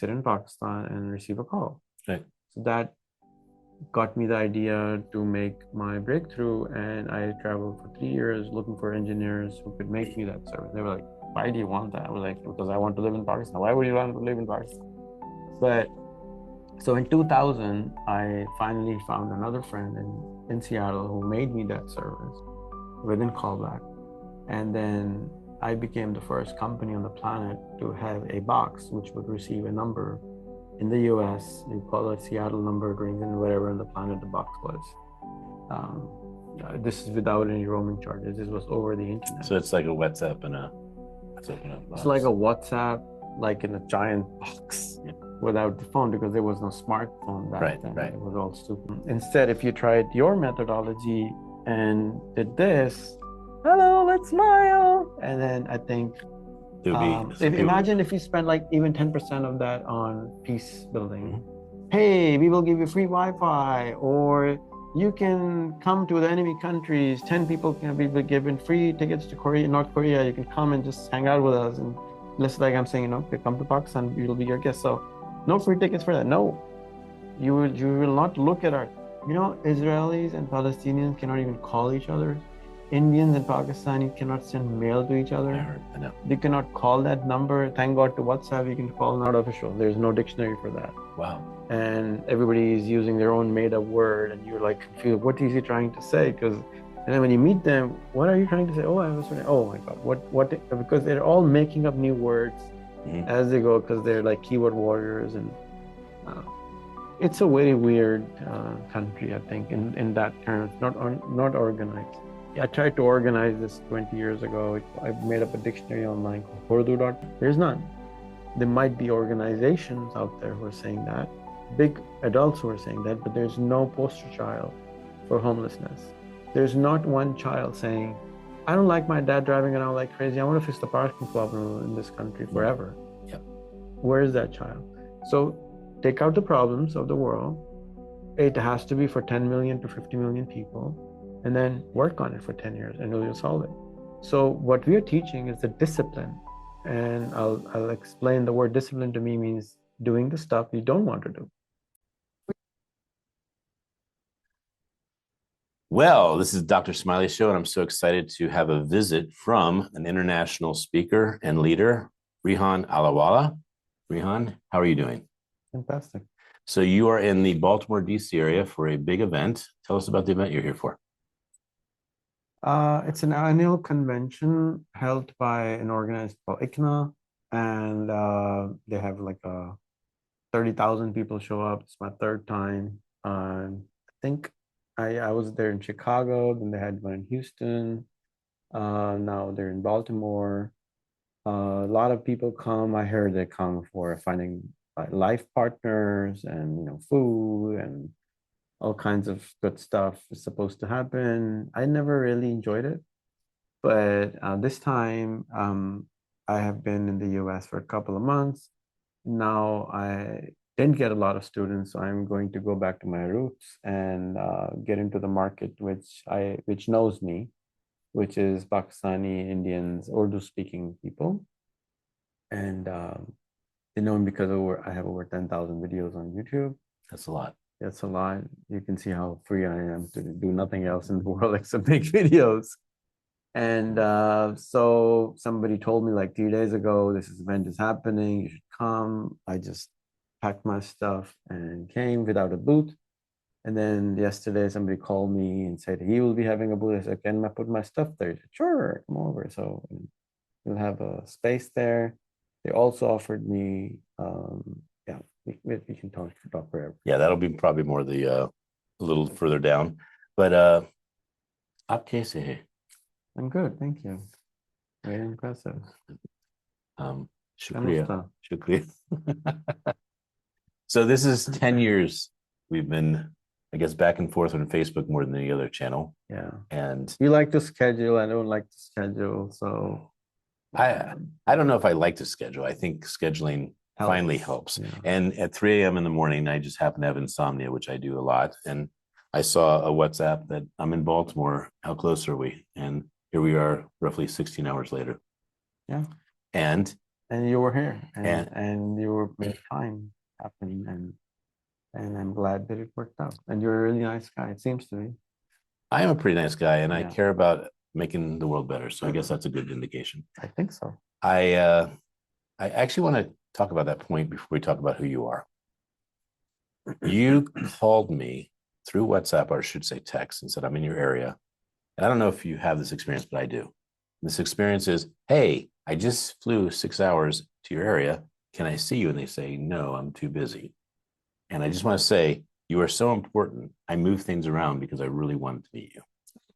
sit in Pakistan and receive a call. Right. So that got me the idea to make my breakthrough, and I traveled for 3 years looking for engineers who could make me that service. They were like, why do you want that? I was like, because I want to live in Pakistan. Why would you want to live in Pakistan? But so in 2000, I finally found another friend in Seattle who made me that service within callback. And then I became the first company on the planet to have a box which would receive a number in the US. You call it Seattle number, it rings in wherever on the planet the box was. This is without any roaming charges. This was over the internet. So it's like a WhatsApp and a It's like a WhatsApp, like in a giant box. Yeah. Without the phone, because there was no smartphone back then. Right. It was all stupid. Instead, if you tried your methodology and did this, hello, let's smile. And then I think, imagine if you spent like even 10% of that on peace building. Mm-hmm. Hey, we will give you free Wi-Fi, or you can come to the enemy countries. 10 people can be given free tickets to North Korea. You can come and just hang out with us. And just like I'm saying, come to Pakistan, you'll be your guest. So no free tickets for that. No, you will not look at our, Israelis and Palestinians cannot even call each other. Indians and Pakistani cannot send mail to each other. I know. They cannot call that number. Thank God to WhatsApp, you can call not official. There's no dictionary for that. Wow. And everybody is using their own made-up word, and you're like confused. What is he trying to say? And then when you meet them, what are you trying to say? Oh, I was. Oh my God, what? Because they're all making up new words as they go, because they're like keyboard warriors, and it's a very weird country, I think, in that terms, not organized. I tried to organize this 20 years ago. I made up a dictionary online called Urdu. There's none. There might be organizations out there who are saying that, big adults who are saying that, but there's no poster child for homelessness. There's not one child saying, I don't like my dad driving around like crazy. I want to fix the parking problem in this country forever. Yep. Where is that child? So take out the problems of the world. It has to be for 10 million to 50 million people. And then work on it for 10 years and you'll solve it. So what we are teaching is the discipline. And I'll explain. The word discipline to me means doing the stuff you don't want to do. Well, this is Dr. Smiley Show, and I'm so excited to have a visit from an international speaker and leader, Rehan Allawala. Rehan, how are you doing? Fantastic. So you are in the Baltimore, D.C. area for a big event. Tell us about the event you're here for. It's an annual convention held by an organization called ICNA, and they have like 30,000 people show up. It's my third time. I think I was there in Chicago, then they had one in Houston. Now they're in Baltimore. A lot of people come. I heard they come for finding life partners and food and all kinds of good stuff is supposed to happen. I never really enjoyed it, but this time I have been in the US for a couple of months. Now I didn't get a lot of students, so I'm going to go back to my roots and get into the market which knows me, which is Pakistani, Indians, Urdu-speaking people. And they know me because I have over 10,000 videos on YouTube. That's a lot. That's a lot. You can see how free I am to do nothing else in the world except make videos. And so somebody told me like 3 days ago, this event is happening, you should come. I just packed my stuff and came without a booth. And then yesterday somebody called me and said he will be having a booth. I said, can I put my stuff there? He said, sure, come over. So we'll have a space there. They also offered me we can talk forever. Yeah, that'll be probably more a little further down. But aap kaise hai? I'm good, thank you. Very impressive. Shukriya. So this is 10 years we've been, I guess, back and forth on Facebook more than any other channel. Yeah. And you like to schedule. I don't like to schedule. So I don't know if I like to schedule. I think scheduling finally helps. Yeah. And at 3 a.m. in the morning, I just happen to have insomnia, which I do a lot. And I saw a WhatsApp that I'm in Baltimore. How close are we? And here we are roughly 16 hours later. Yeah. And And you were here, And and you were made time happen, and I'm glad that it worked out. And you're a really nice guy, it seems to me. I am a pretty nice guy, and I Yeah. care about making the world better. So I guess that's a good indication. I think so. I actually want to talk about that point before we talk about who you are. You called me through WhatsApp, or I should say text, and said, I'm in your area. And I don't know if you have this experience, but I do. This experience is, hey, I just flew 6 hours to your area. Can I see you? And they say, no, I'm too busy. And I just want to say, you are so important. I move things around because I really wanted to meet you.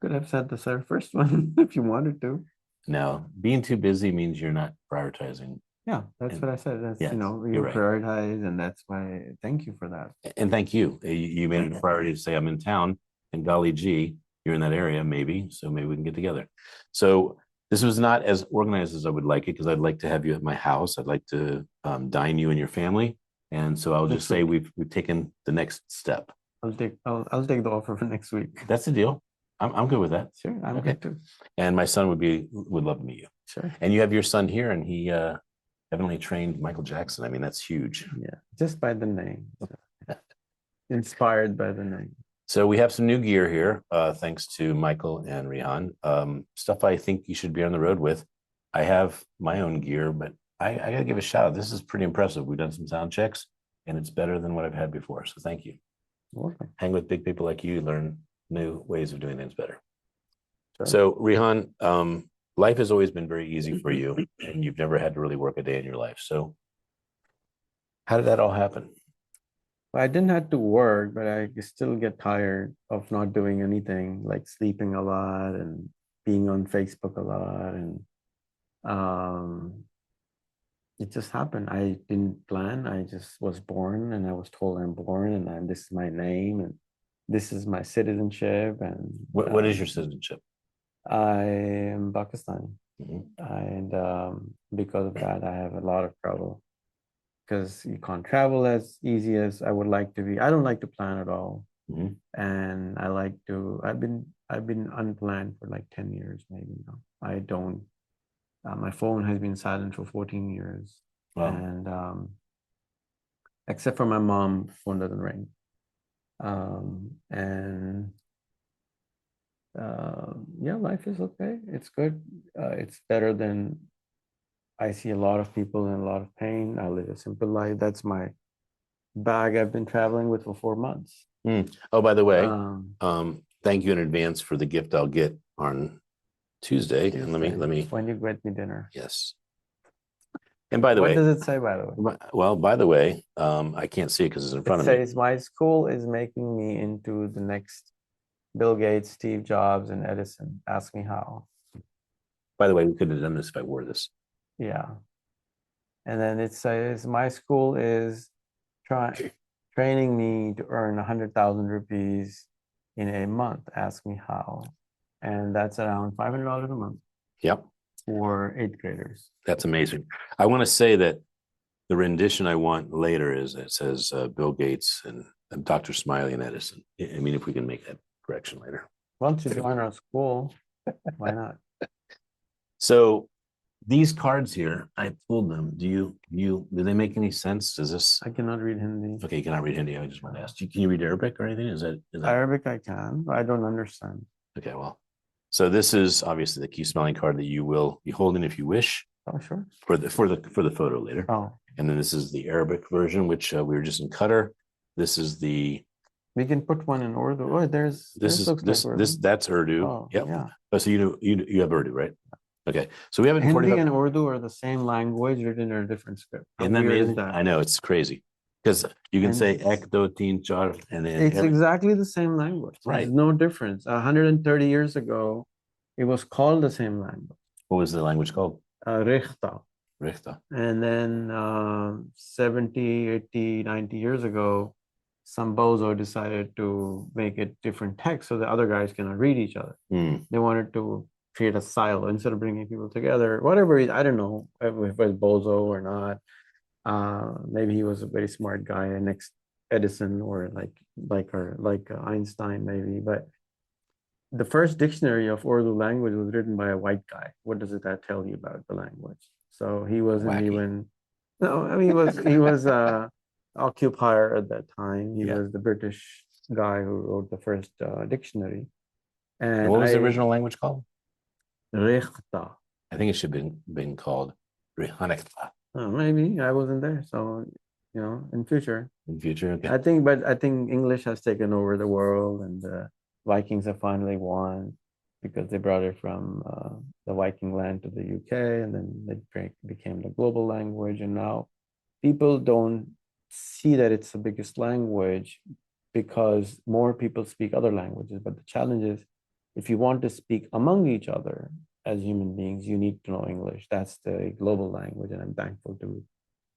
Could have said the first one if you wanted to. Now, being too busy means you're not prioritizing. Yeah, that's what I said. That's, yes, you right. prioritize, and that's why. Thank you for that. And thank you. You made it a priority to say I'm in town, and golly gee, you're in that area, maybe. So maybe we can get together. So this was not as organized as I would like it, because I'd like to have you at my house. I'd like to dine you and your family. And so I'll just say we've taken the next step. I'll take the offer for next week. That's the deal. I'm good with that. Sure, I'm good too. And my son would love to meet you. Sure. And you have your son here, and he evidently trained Michael Jackson. I mean, that's huge. Yeah, just by the name. Inspired by the name. So we have some new gear here, thanks to Michael and Rehan. Stuff I think you should be on the road with. I have my own gear, but I got to give a shout out. This is pretty impressive. We've done some sound checks, and it's better than what I've had before. So thank you. Welcome. Hang with big people like you, learn new ways of doing things better. Sure. So Rehan, life has always been very easy for you, and you've never had to really work a day in your life. So how did that all happen? Well, I didn't have to work, but I still get tired of not doing anything, like sleeping a lot and being on Facebook a lot. And it just happened. I didn't plan. I just was born, and I was told I'm born, and this is my name, and this is my citizenship. And what is your citizenship? I am Pakistani. Mm-hmm. And because of that, I have a lot of trouble, because you can't travel as easy as I would like to be. I don't like to plan at all. Mm-hmm. And I like to, I've been unplanned for like 10 years maybe now. I don't, my phone has been silent for 14 years. Wow. And except for my mom, phone doesn't ring. Yeah, life is okay. It's good. It's better than, I see a lot of people in a lot of pain. I live a simple life. That's my bag I've been traveling with for 4 months. Oh, by the way, thank you in advance for the gift I'll get on Tuesday. And let me. When you get me dinner. Yes. And by the way, what does it say, by the way? Well, by the way, I can't see it because it's in front of me. It says, my school is making me into the next Bill Gates, Steve Jobs, and Edison. Ask me how. By the way, we could have done this if I wore this. Yeah. And then it says, my school is training me to earn 100,000 rupees in a month. Ask me how. And that's around $500 a month. Yep. For 8th graders. That's amazing. I want to say that the rendition I want later is, it says Bill Gates and Dr. Smiley and Edison. I mean, if we can make that correction later. Once you join our school, why not? So these cards here, I pulled them. Do they make any sense? Does this? I cannot read Hindi. Okay, you cannot read Hindi. I just want to ask you, can you read Arabic or anything? Is that Arabic? I can, but I don't understand. Okay, well, so this is obviously the key smelling card that you will be holding if you wish. Oh, sure. For the photo later. Oh. And then this is the Arabic version, which we were just in Qatar. This is the. We can put one in Urdu. Oh, that's Urdu. Oh, yep. Yeah. Oh, so you have Urdu, right? Okay. So we haven't. Hindi and Urdu are the same language written in a different script. Isn't that amazing? I know, it's crazy. Because you can say ek, do, teen, char, and then it's exactly the same language. Right. There's no difference. 130 years ago, it was called the same language. What was the language called? Rikhta. Rikhta. And then 70, 80, 90 years ago, some bozo decided to make it different text so the other guys cannot read each other. They wanted to create a silo instead of bringing people together. Whatever, I don't know if it was bozo or not. Maybe he was a very smart guy, next Edison or like Einstein maybe. But the first dictionary of Urdu language was written by a white guy. What does that tell you about the language? So he wasn't Wacky. even, no, I mean, he was occupier at that time. He Yeah. was the British guy who wrote the first dictionary. And And what was the original language called? Rechta. I think it should have been called Rehan Maybe I wasn't there, so in future. in future. Okay. I think English has taken over the world, and the Vikings have finally won because they brought it from the Viking land to the UK, and then it became the global language. And now people don't see that it's the biggest language because more people speak other languages. But the challenge is, if you want to speak among each other as human beings, you need to know English. That's the global language, and I'm thankful to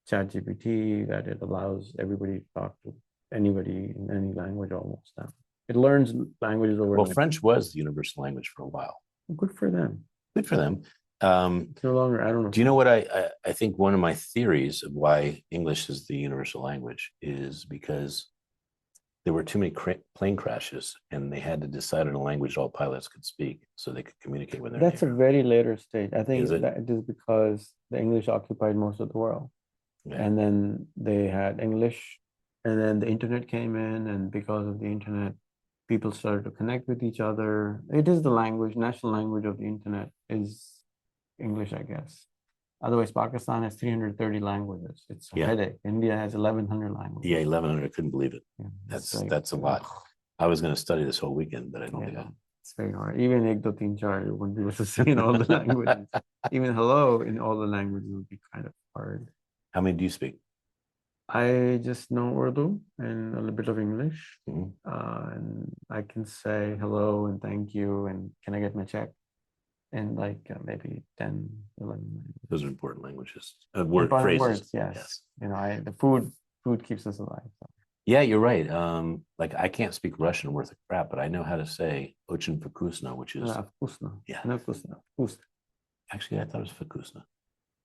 ChatGPT that it allows everybody to talk to anybody in any language almost now. It learns languages over. Well, French was the universal language for a while. Good for them. Good for them. It's no longer, I don't know. Do you know what I think one of my theories of why English is the universal language is because there were too many plane crashes and they had to decide on a language all pilots could speak so they could communicate with their That's a very later stage. I think Is it? that it is because the English occupied most of the world. Yeah. And then they had English, and then the internet came in, and because of the internet, people started to connect with each other. It is the language, national language of the internet is English, I guess. Otherwise, Pakistan has 330 languages. It's a Yeah. headache. India has 1,100 languages. Yeah, 1,100. I couldn't believe it. Yeah, That's a lot. I was going to study this whole weekend, but I don't think it's very hard. Even ek do teen char, you wouldn't be able to say in all the languages. Even hello in all the languages would be kind of hard. How many do you speak? I just know Urdu and a little bit of English. Mhm. And I can say hello and thank you and can I get my check? And like maybe 10, 11. Those are important languages. Important Phrases. words, yes. The food keeps us alive. So. Yeah, you're right. Like I can't speak Russian worth a crap, but I know how to say "очень вкусно," which is вкусно. Yeah. No, вкусно. Вкусно. Actually, I thought it was "вкусно."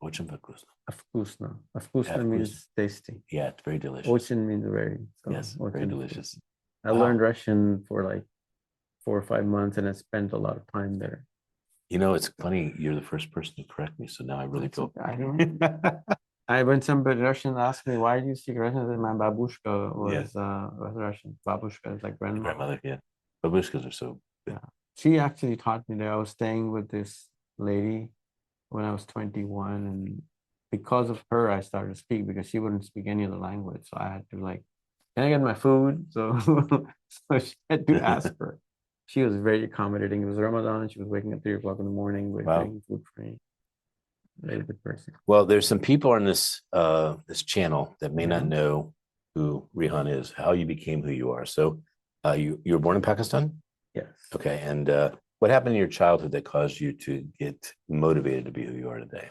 "Очень вкусно." Вкусно. Вкусно means tasty. Yeah, it's very delicious. Очень means very. So Yes, very delicious. I learned Russian for like 4 or 5 months, and I spent a lot of time there. It's funny. You're the first person to correct me, so now I really feel. I don't. When somebody Russian asked me, "Why do you speak Russian?" I said, "My babushka was Russian. Babushka is like grandmother." Yeah. Babushkas are so good. Yeah. She actually taught me that. I was staying with this lady when I was 21, and because of her, I started to speak because she wouldn't speak any other language. So I had to like, can I get my food? So, so she had to ask her. She was very accommodating. It was Ramadan. She was waking up 3 o'clock in the morning, bringing food for me. Very good person. Well, there's some people on this this channel that may not know who Rehan is, how you became who you are. So you were born in Pakistan? Yes. Okay. And what happened in your childhood that caused you to get motivated to be who you are today?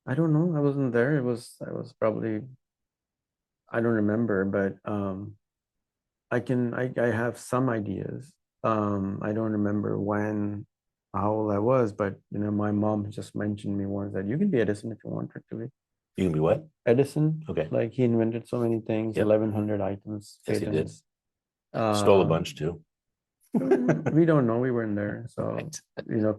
I don't know. I wasn't there. I was probably, I don't remember, but I have some ideas. I don't remember how old I was, but my mom just mentioned me once that you can be Edison if you wanted to be. You can be what? Edison. Okay. Like he invented so many things, 1,100 items. Yes, he did. Patents. Stole a bunch too. We don't know. We weren't there. So,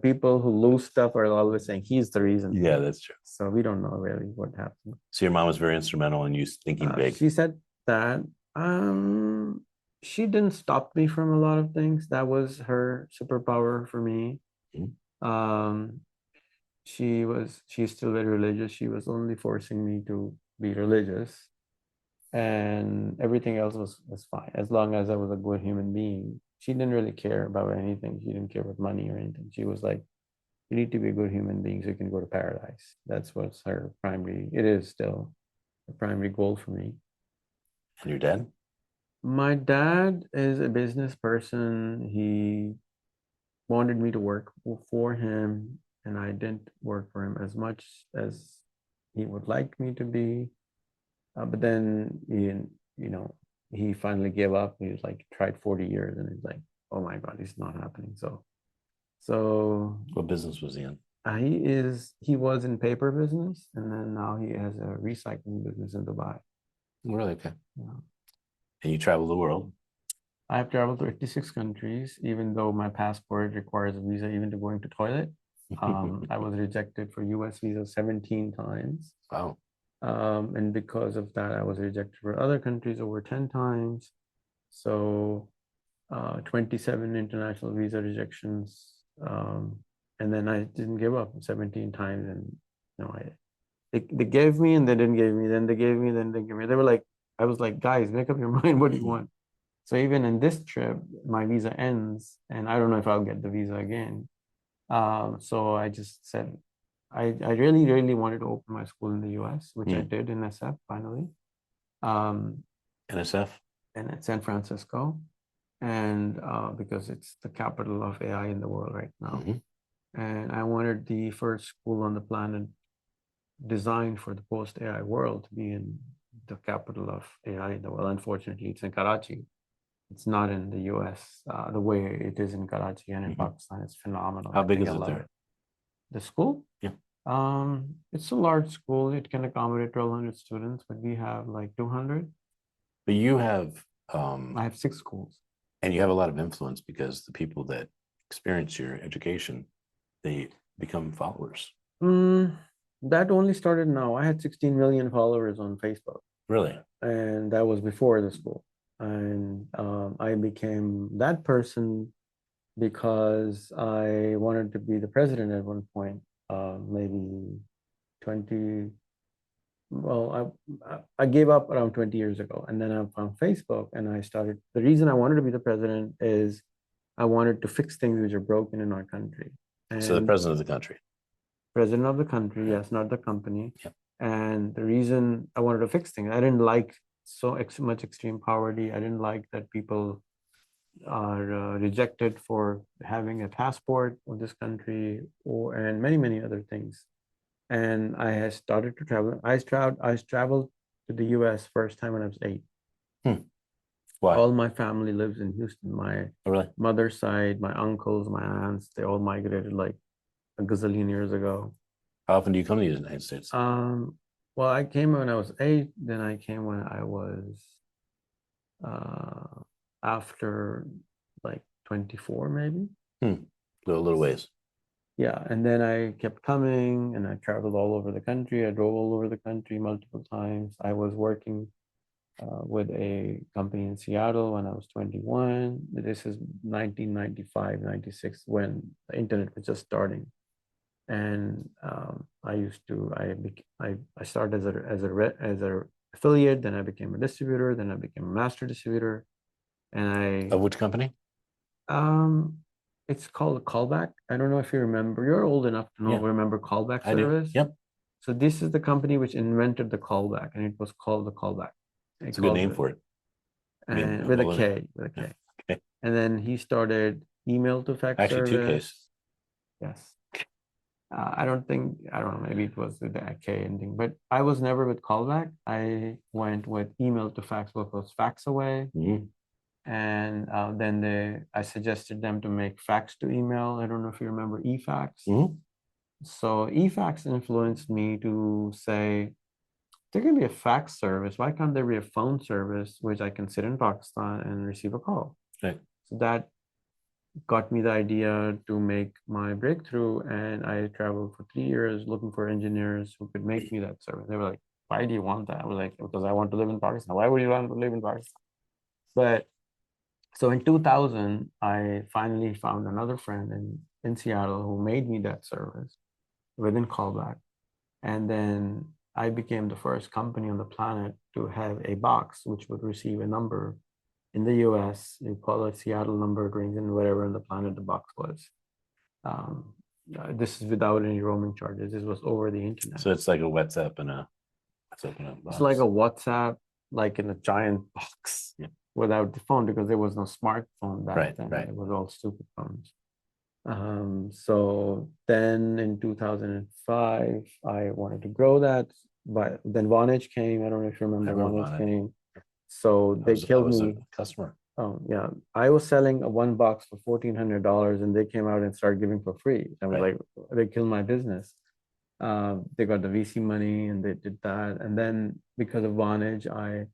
people who lose stuff are always saying he's the reason. Yeah, that's true. So we don't know really what happened. So your mom was very instrumental in you thinking big. She said that. She didn't stop me from a lot of things. That was her superpower for me. Mm-hmm. She's still very religious. She was only forcing me to be religious. And everything else was fine as long as I was a good human being. She didn't really care about anything. She didn't care about money or anything. She was like, you need to be a good human being so you can go to paradise. That's what's it is still a primary goal for me. And your dad? My dad is a business person. He wanted me to work for him, and I didn't work for him as much as he would like me to be. But then, he finally gave up. He was like, tried 40 years, and he's like, oh my God, it's not happening. So what business was he in? He was in paper business, and then now he has a recycling business in Dubai. Really? Okay. Yeah. And you travel the world? I've traveled to 86 countries, even though my passport requires a visa even to going to toilet. I was rejected for US visa 17 times. Wow. And because of that, I was rejected for other countries over 10 times. So 27 international visa rejections. And then I didn't give up 17 times. And they gave me and they didn't give me. Then they gave me, then they gave me. They were like, I was like, guys, make up your mind. What do you want? So even in this trip, my visa ends and I don't know if I'll get the visa again. So I just said, I really, really wanted to open my school in the US, which I did in SF finally. NSF? And at San Francisco. And because it's the capital of AI in the world right now. And I wanted the first school on the planet designed for the post-AI world to be in the capital of AI in the world. Unfortunately, it's in Karachi. It's not in the US the way it is in Karachi and in Pakistan. It's phenomenal. How big is it there? The school? Yeah. It's a large school. It can accommodate 1,200 students, but we have like 200. But you have I have 6 schools. And you have a lot of influence because the people that experience your education, they become followers. That only started now. I had 16 million followers on Facebook. Really? And that was before the school. And I became that person because I wanted to be the president at one point, maybe 20. Well, I gave up around 20 years ago. And then I found Facebook and I started. The reason I wanted to be the president is I wanted to fix things which are broken in our country. And so the president of the country. President of the country, yes, not the company. Yeah. And the reason I wanted to fix things, I didn't like so much extreme poverty. I didn't like that people are rejected for having a passport of this country, and many, many other things. And I had started to travel. I traveled to the US first time when I was 8. Why? All my family lives in Houston. My mother's side, my uncles, my aunts, they all migrated like a gazillion years ago. How often do you come to the United States? Well, I came when I was 8. Then I came when I was after like 24, maybe. Little ways. Yeah, and then I kept coming, and I traveled all over the country. I drove all over the country multiple times. I was working with a company in Seattle when I was 21. This is 1995, 96, when the internet was just starting. And I started as a affiliate. Then I became a distributor. Then I became a master distributor. And of which company? It's called a callback. I don't know if you remember. You're old enough to remember callback service. I do. Yep. So this is the company which invented the callback, and it was called the callback. It's a good name for it. And with a K. Okay. And then he started email to fax Actually, service. 2 Ks. Yes. I don't know, maybe it was with the K ending, but I was never with callback. I went with email to fax, what was fax away. And then I suggested them to make fax to email. I don't know if you remember eFax. So eFax influenced me to say, there can be a fax service. Why can't there be a phone service which I can sit in Pakistan and receive a call? Right. So that got me the idea to make my breakthrough. And I traveled for 3 years looking for engineers who could make me that service. They were like, why do you want that? I was like, because I want to live in Pakistan. Why would you want to live in Pakistan? But so in 2000, I finally found another friend in Seattle who made me that service within callback. And then I became the first company on the planet to have a box which would receive a number in the US. You call it Seattle number, it rings in wherever on the planet the box was. This is without any roaming charges. This was over the internet. So it's like a WhatsApp and a box. It's like a WhatsApp, like in a giant box. Yeah. Without the phone, because there was no smartphone back then. It was all stupid phones. So then in 2005, I wanted to grow that, but then Vonage came. I don't know if you remember Vonage came. So they killed me. A customer. Oh yeah, I was selling a one box for $1,400, and they came out and started giving for free. I was like, they killed my business. They got the VC money, and they did that. And then because of Vonage, I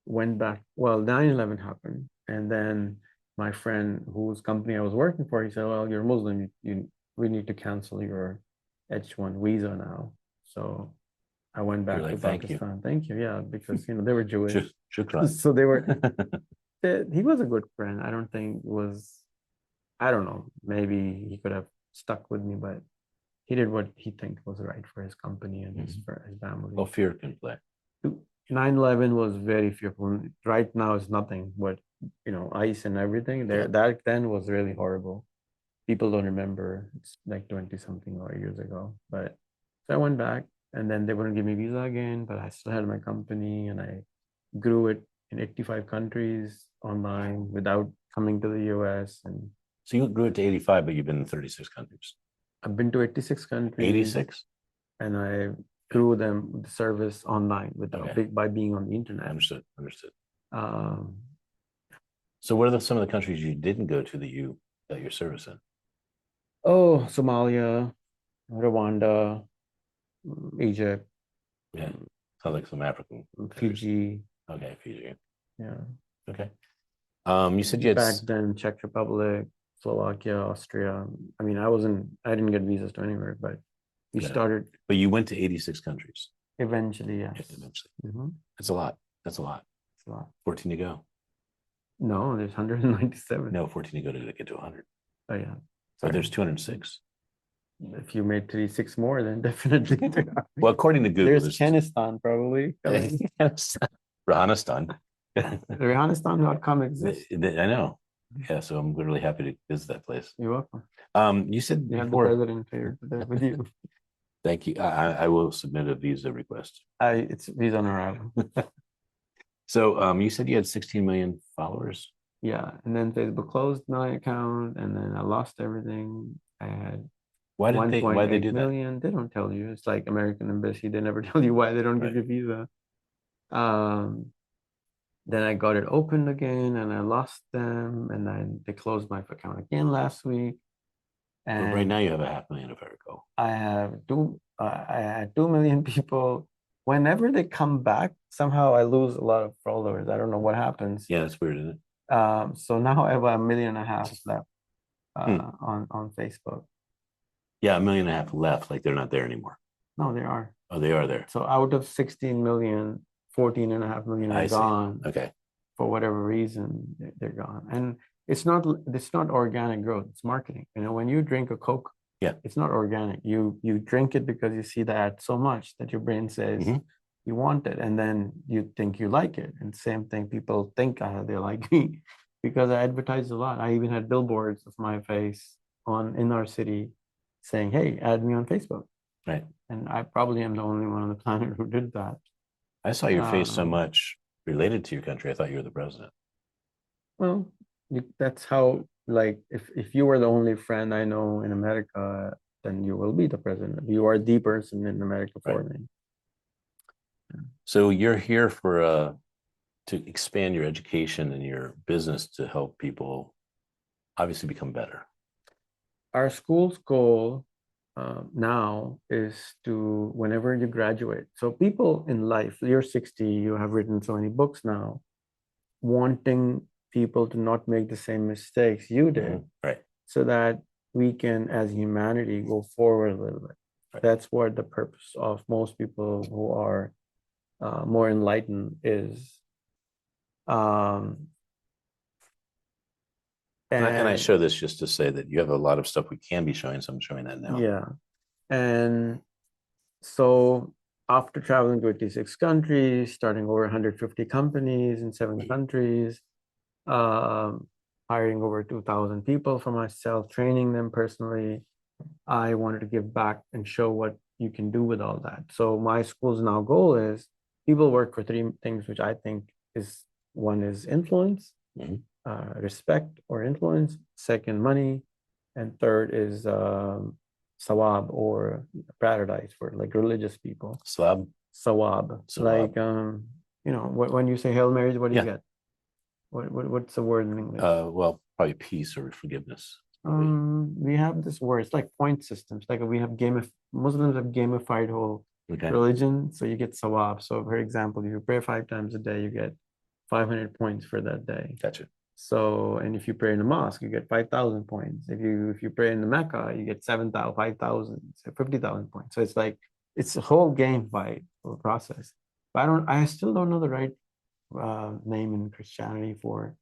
went back. Well, 9/11 happened, and then my friend whose company I was working for, he said, well, you're Muslim, you we need to cancel your H1 visa now. So I went back to Pakistan. Thank you. Yeah, because they were Jewish. So they were he was a good friend. I don't think I don't know, maybe he could have stuck with me, but he did what he think was right for his company and his family. Well, fear can play. 9/11 was very fearful. Right now it's nothing but ice and everything. That then was really horrible. People don't remember. It's like 20 something years ago. But so I went back, and then they wouldn't give me visa again, but I still had my company, and I grew it in 85 countries online without coming to the US. And so you grew it to 85, but you've been in 36 countries. I've been to 86 countries. 86? And I grew the service online by being on the internet. Understood. So what are some of the countries you didn't go to that your service in? Oh, Somalia, Rwanda, Egypt. Yeah, sounds like some African. Fiji. Okay, Fiji. Yeah. Okay. You said you had back then Czech Republic, Slovakia, Austria. I mean, I didn't get visas to anywhere, but we started. But you went to 86 countries. Eventually, yes. Eventually. Mm-hmm. That's a lot. It's a lot. 14 to go. No, there's 197. No, 14 to go to get to 100. Oh, yeah. But there's 206. If you made 36 more, then definitely. Well, according to Google, there's Kenistan probably. Rehanistan. Rehanistan.com exists. I know. Yeah, so I'm really happy to visit that place. You're welcome. You said you have the president here today with you. Thank you. I will submit a visa request. It's visa on arrival. So you said you had 16 million followers? Yeah, and then Facebook closed my account, and then I lost everything. I had why they do million. They don't tell you. It's like American Embassy. They never tell you why they don't give you visa. Then I got it opened again, and I lost them, and then they closed my account again last week. And right now you have 500,000, if I recall. I have I had 2 million people. Whenever they come back, somehow I lose a lot of followers. I don't know what happens. Yeah, that's weird, isn't it? So now I have 1.5 million left on Facebook. Yeah, 1.5 million left. Like they're not there anymore. No, they are. Oh, they are there. So out of 16 million, 14.5 million are gone. Okay. For whatever reason, they're gone. And it's not organic growth. It's marketing. When you drink a Coke, it's not organic. You drink it because you see the ad so much that your brain says you want it, and then you think you like it. And same thing, people think they like me because I advertise a lot. I even had billboards of my face in our city saying, "Hey, add me on Facebook." Right. And I probably am the only one on the planet who did that. I saw your face so much related to your country. I thought you were the president. Well, that's how, like, if you were the only friend I know in America, then you will be the president. You are the person in America for me. Yeah. So you're here to expand your education and your business to help people obviously become better. Our school's goal now is to, whenever you graduate, so people in life, you're 60, you have written so many books now, wanting people to not make the same mistakes you did, right? So that we can, as humanity, go forward a little bit. Right. That's what the purpose of most people who are more enlightened is. And I show this just to say that you have a lot of stuff we can be showing, so I'm showing that now. Yeah. And so after traveling to 86 countries, starting over 150 companies in 7 countries, hiring over 2,000 people for myself, training them personally, I wanted to give back and show what you can do with all that. So my school's now goal is people work for 3 things, which I think is, one is influence, respect or influence, second, money, and third is sawab or paradise for like religious people. Sawab. Like when you say Hail Marys, what do you get? What's the word in English? Well, probably peace or forgiveness. We have this word. It's like point systems. Like we have Muslims have gamified whole religion, so you get sawab. So for example, if you pray 5 times a day, you get 500 points for that day. Gotcha. So, and if you pray in a mosque, you get 5,000 points. If you pray in the Mecca, you get 7,000, 5,000, 50,000 points. So it's like it's a whole game by process. But I still don't know the right name in Christianity for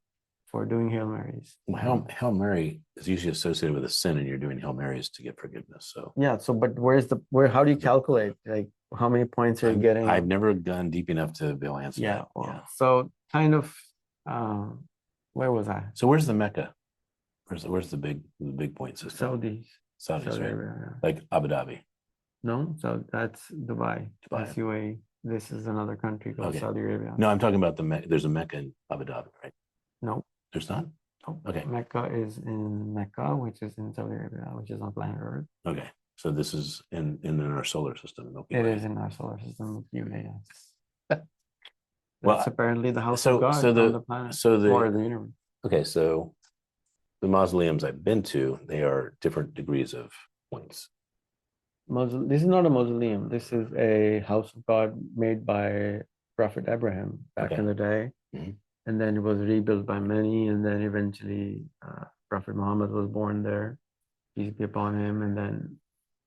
doing Hail Marys. Well, Hail Mary is usually associated with a sin, and you're doing Hail Marys to get forgiveness. So yeah. So, but how do you calculate? Like, how many points are you getting? I've never gone deep enough to be able to answer that. Well, yeah. So kind of, where was I? So where's the Mecca? Where's the big point system? Saudi Arabia, yeah. Like Abu Dhabi. No, so that's Dubai. That's UAE. This is another country called Saudi Arabia. No, I'm talking about there's a Mecca in Abu Dhabi, right? No. There's not? Oh, okay. Mecca is in Mecca, which is in Saudi Arabia, which is on planet Earth. Okay. So this is in our solar system. It is in our solar system. That's apparently the house of God on the planet or the universe. Okay, so the mausoleums I've been to, they are different degrees of points. This is not a mausoleum. This is a house of God made by Prophet Abraham back in the day. Mm-hmm. And then it was rebuilt by many. And then eventually Prophet Muhammad was born there, peace be upon him. And then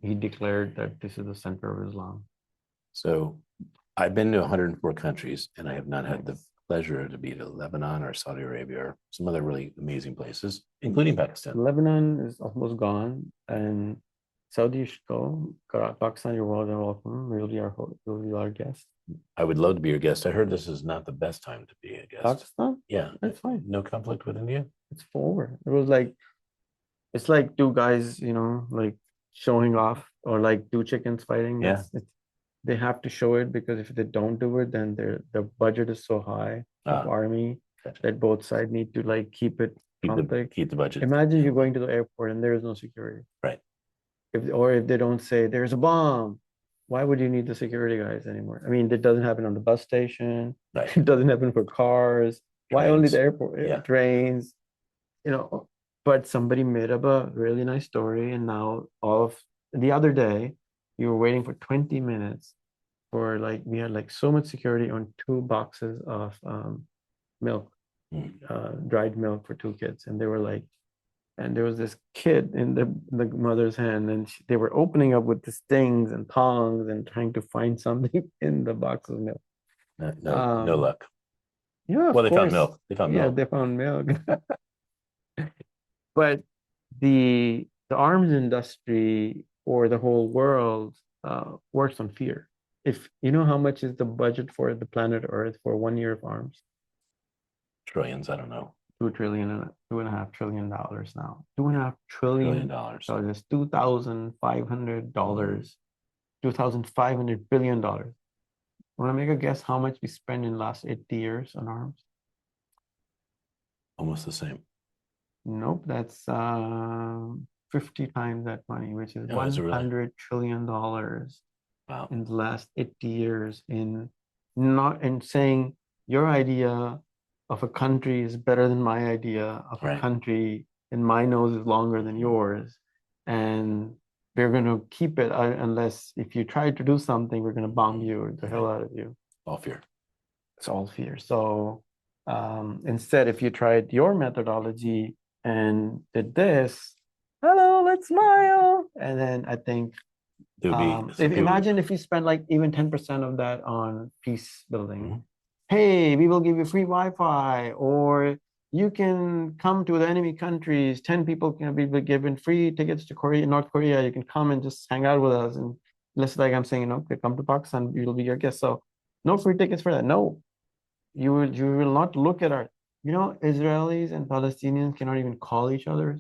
he declared that this is the center of Islam. So I've been to 104 countries, and I have not had the pleasure to be to Lebanon or Saudi Arabia or some other really amazing places, including Pakistan. Lebanon is almost gone, and Saudi, you should go. Pakistan, you're welcome. You'll be our guest. I would love to be your guest. I heard this is not the best time to be a guest. Pakistan? Yeah. That's fine. No conflict with India? It's forward. It's like two guys, like showing off, or like two chickens fighting. Yeah. They have to show it, because if they don't do it, then the budget is so high of army that both sides need to like keep the budget. Imagine you're going to the airport and there is no security. Right. If they don't say there's a bomb, why would you need the security guys anymore? I mean, it doesn't happen on the bus station. Right. It doesn't happen for cars. Trains. Why only the airport? Yeah. Trains. But somebody made up a really nice story, and now the other day, you were waiting for 20 minutes for we had so much security on 2 boxes of milk, dried milk for 2 kids. And they were and there was this kid in the mother's hand, and they were opening up with the stings and tongs and trying to find something in the box of milk. No luck. Yeah, well, they found milk. Yeah, they found milk. But the arms industry or the whole world works on fear. If you know how much is the budget for the planet Earth for 1 year of arms? Trillions, I don't know. $2.5 trillion now. $2.5 trillion. So it's $2,500, $2,500 billion. Want to make a guess how much we spent in the last 80 years on arms? Almost the same. Nope, that's 50 times that money, which is $100 trillion. Wow. In the last 80 years, in saying your idea of a country is better than my idea of a country, and my nose is longer than yours, and we're going to keep it unless if you try to do something, we're going to bomb you or the hell out of you. All fear. It's all fear. So instead, if you tried your methodology and did this, hello, let's smile, and then I think imagine if you spent even 10% of that on peace building. Mm-hmm. Hey, we will give you free Wi-Fi, or you can come to the enemy countries. 10 people can be given free tickets to North Korea. You can come and just hang out with us. And just like I'm saying, come to Pakistan, you'll be your guest. So no free tickets for that. No, you will not look at our, Israelis and Palestinians cannot even call each other.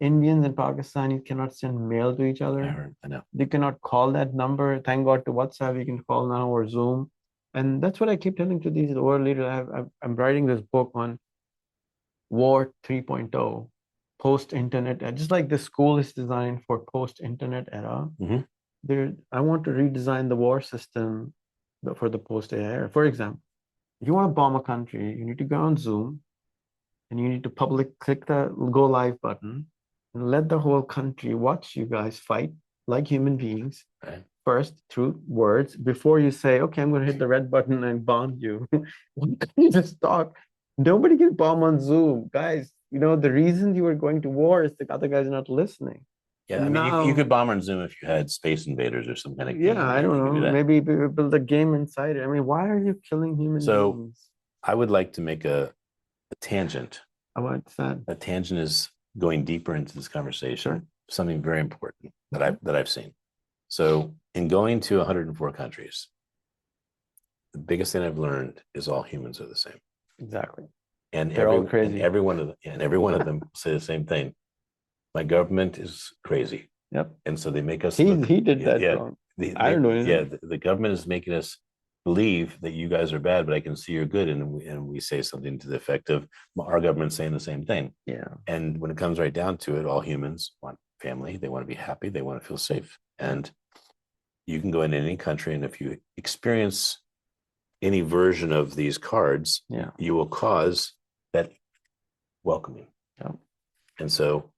Indians and Pakistanis cannot send mail to each other. I know. They cannot call that number. Thank God to WhatsApp, you can call now, or Zoom. And that's what I keep telling to these world leaders. I'm writing this book on War 3.0, post-internet, just like the school is designed for post-internet era. Mm-hmm. I want to redesign the war system for the post-AI era. For example, if you want to bomb a country, you need to go on Zoom, and you need to click the go live button, and let the whole country watch you guys fight like human beings. Right. First through words, before you say, okay, I'm going to hit the red button and bomb you. Why can't you just talk? Nobody can bomb on Zoom, guys. You know, the reason you were going to war is the other guy's not listening. Yeah, I And mean, you now, could bomb on Zoom if you had Space Invaders or some kind of game. yeah, I don't You could do know. that. Maybe build a game inside it. I mean, why are you killing human So beings? I would like to make a tangent. What's that? A tangent is going deeper into this conversation. Sure. Something very important that I've seen. So in going to 104 countries, the biggest thing I've learned is all humans are the same. Exactly. And They're all crazy. And every one of them say the same thing. My government is crazy. Yep. And so they make us he did that wrong. I don't know anything. Yeah, the government is making us believe that you guys are bad, but I can see you're good. And we say something to the effect of our government's saying the same thing. Yeah. And when it comes right down to it, all humans want family. They want to be happy. They want to feel safe. And you can go into any country, and if you experience any version of these cards, yeah, you will cause that welcoming. Yeah. And so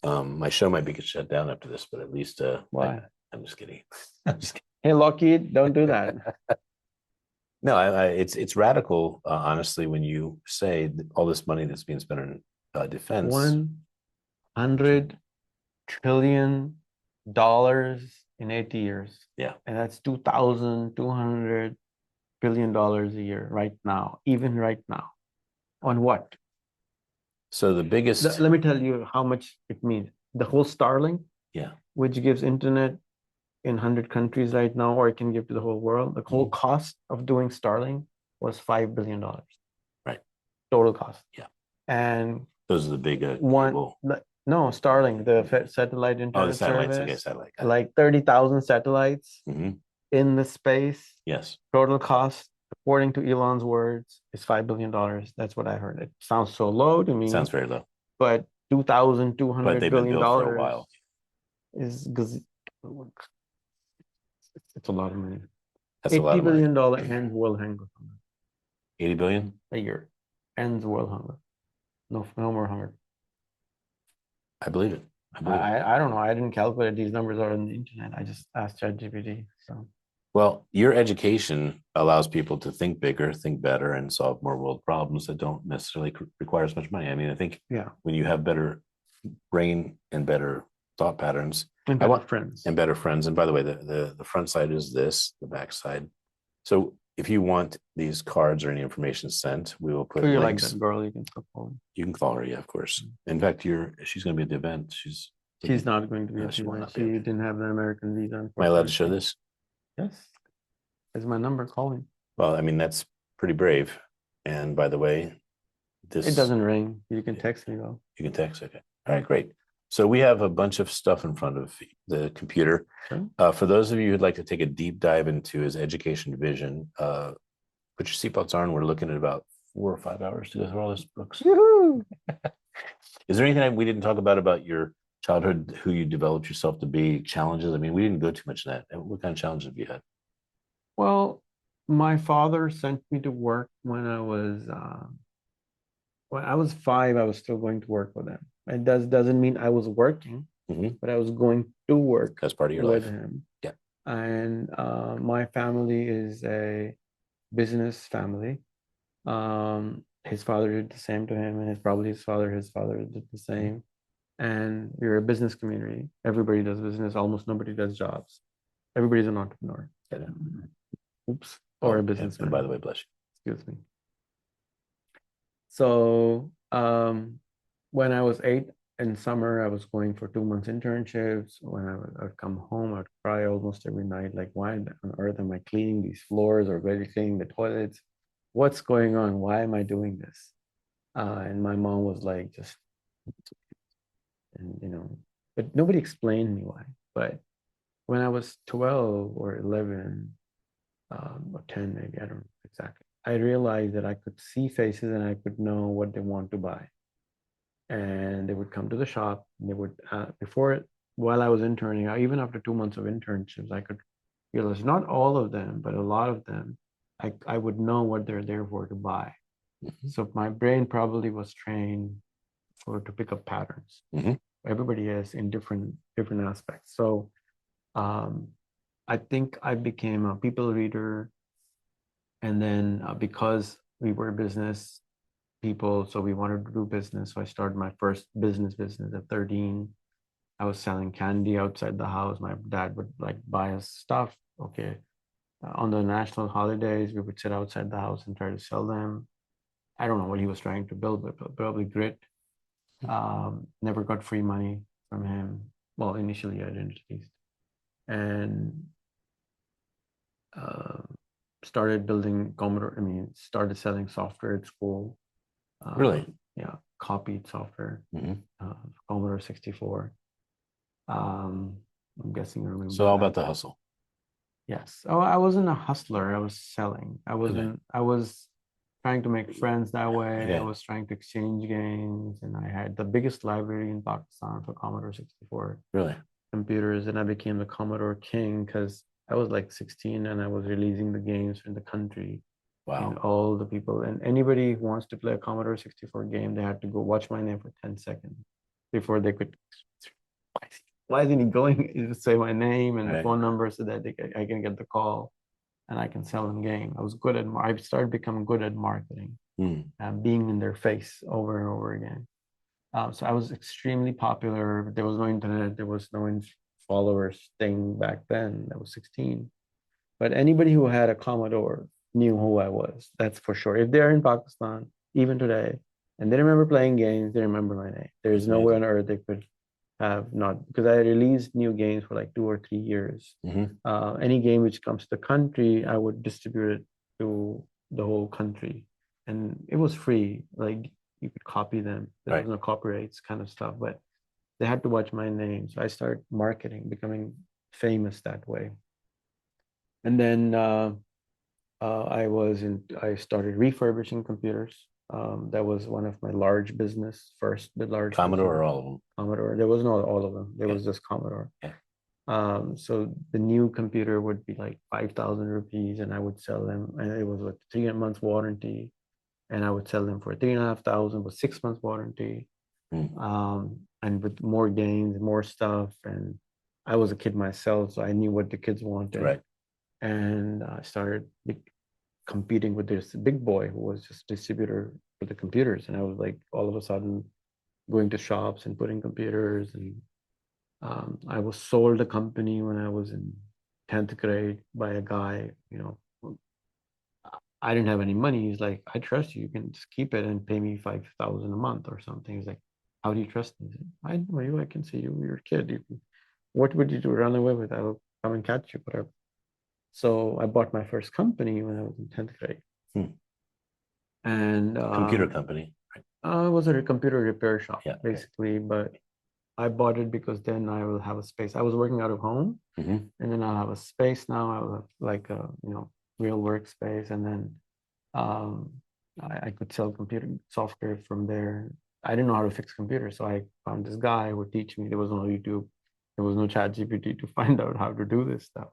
my show might be shut down after this, but at least why? I'm just kidding. I'm just kidding. Hey, Lockheed, don't do that. No, it's radical, honestly, when you say all this money that's being spent on defense. $100 trillion in 80 years. Yeah. And that's $2,200 billion a year right now, even right now. On what? So the biggest. Let me tell you how much it means. The whole Starlink, yeah, which gives internet in 100 countries right now, or it can give to the whole world. The whole cost of doing Starlink was $5 billion. Right. Total cost. Yeah. And those are the big no, Starlink, the satellite internet the satellites, service. Okay, satellite. Like 30,000 satellites in the space. Yes. Total cost, according to Elon's words, is $5 billion. That's what I heard. It sounds so low to me. Sounds very low. But $2,200 billion for a while. Is it's a lot of money. That's a lot of $80 money. billion ends world hunger. 80 billion a year ends world hunger. No more hunger. I believe it. I don't know. I didn't calculate these numbers are on the internet. I just asked ChatGPT. So, well, your education allows people to think bigger, think better, and solve more world problems that don't necessarily require as much money. I mean, I think when you have better brain and better thought patterns, and better friends, and better friends. And by the way, the front side is this, the back side. So if you want these cards or any information sent, we will put links. Like that girl, you can call her. You can call her, yeah, of course. In fact, she's going to be at the event. She's not going to be at the event. She didn't have an American visa. Am I allowed to show this? Yes. It's my number. Call me. Well, I mean, that's pretty brave. And by the way, it doesn't ring. You can text me though. You can text. Okay. All right, great. So we have a bunch of stuff in front of the computer. Sure. For those of you who'd like to take a deep dive into his education vision, put your seatbelts on. We're looking at about 4 or 5 hours to go through all these books. Is there anything we didn't talk about your childhood, who you developed yourself to be, challenges? I mean, we didn't go too much in that. What kind of challenges have you had? Well, my father sent me to work when I was 5. I was still going to work with him. It doesn't mean I was working, but I was going to work. As part of your with life. him. Yeah. And my family is a business family. His father did the same to him, and his father did the same. And we're a business community. Everybody does business. Almost nobody does jobs. Everybody's an entrepreneur. Yeah. Oops. Or a businessman. And by the way, bless you. Excuse me. So when I was 8 in summer, I was going for 2 months internships. When I would come home, I would cry almost every night. Like, why on earth am I cleaning these floors or really cleaning the toilets? What's going on? Why am I doing this? And my mom was like, but nobody explained me why. But when I was 12 or 11 or 10, maybe, I don't know exactly, I realized that I could see faces and I could know what they want to buy. And they would come to the shop, and they would, while I was interning, even after 2 months of internships, I could realize not all of them, but a lot of them, I would know what they're there for to buy. So my brain probably was trained to pick up patterns. Everybody is in different aspects. So I think I became a people reader. And then because we were business, people. So we wanted to do business. So I started my first business at 13. I was selling candy outside the house. My dad would like buy us stuff. Okay. On the national holidays, we would sit outside the house and try to sell them. I don't know what he was trying to build, but probably grit. Never got free money from him. Well, initially I didn't at least. And uh, started building Commodore. I mean, started selling software at school. Really? Yeah, copied software. Mhm. Commodore 64. I'm guessing you remember So all that. about the hustle. Yes. Oh, I wasn't a hustler. I was selling. I wasn't. Okay. I was trying to make friends that way. Okay. I was trying to exchange games, and I had the biggest library in Pakistan for Commodore 64 Really? computers, and I became the Commodore king because I was like 16 and I was releasing the games in the country. And Wow. all the people and anybody who wants to play a Commodore 64 game, they had to go watch my name for 10 seconds before they could. Why isn't he going? You just say my name and the Right. phone number so that I can get the call and I can sell them game. I was good at. I started becoming good at marketing, being in their face over and over again. So I was extremely popular. There was no internet. There was no followers thing back then. I was 16. But anybody who had a Commodore knew who I was. That's for sure. If they're in Pakistan, even today, and they remember playing games, they remember my name. There's That's no way amazing. on earth they could have not, because I released new games for like 2 or 3 years. Any game which comes to the country, I would distribute it to the whole country. And it was free. Like you could copy them. There was Right. no copyrights kind of stuff, but they had to watch my name. So I started marketing, becoming famous that way. And then I started refurbishing computers. That was one of my large business first, the large Commodore business. or all of them? Commodore. There was not all of them. There Okay. was just Commodore. Okay. So the new computer would be like 5,000 rupees, and I would sell them, and it was a 3 months warranty, and I would sell them for 3,500 with 6 months warranty, and with more games, more stuff, and I was a kid myself, so I knew what the kids wanted, Right. and I started competing with this big boy who was just distributor for the computers, and I was like all of a sudden going to shops and putting computers and I was sold a company when I was in 10th grade by a guy, I didn't have any money. He's like, I trust you. You can just keep it and pay me 5,000 a month or something. He's like, how do you trust me? I know you. I can see you. You're a kid. What would you do? Run away with? I'll come and catch you, whatever. So I bought my first company when I was in 10th grade. And Computer company. it was a computer repair shop, Yeah, basically, but I bought it because then I will have a space. I was working out of home, and then I'll have a space now. I'll have like a real workspace, and then I could sell computer software from there. I didn't know how to fix computers, so I found this guy who would teach me. There was no YouTube, there was no chat GPT to find out how to do this stuff.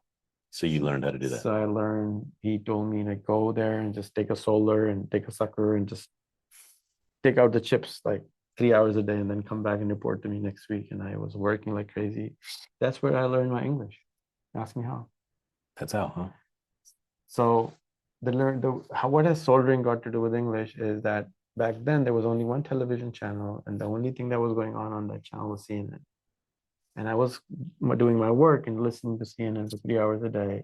So you learned how to do that. So I learned. He told me to go there and just take a solder and take a sucker and just take out the chips like 3 hours a day and then come back and report to me next week. And I was working like crazy. That's where I learned my English. Ask me how. That's how, huh? So what has soldering got to do with English is that back then there was only one television channel, and the only thing that was going on that channel was CNN. And I was doing my work and listening to CNN for 3 hours a day.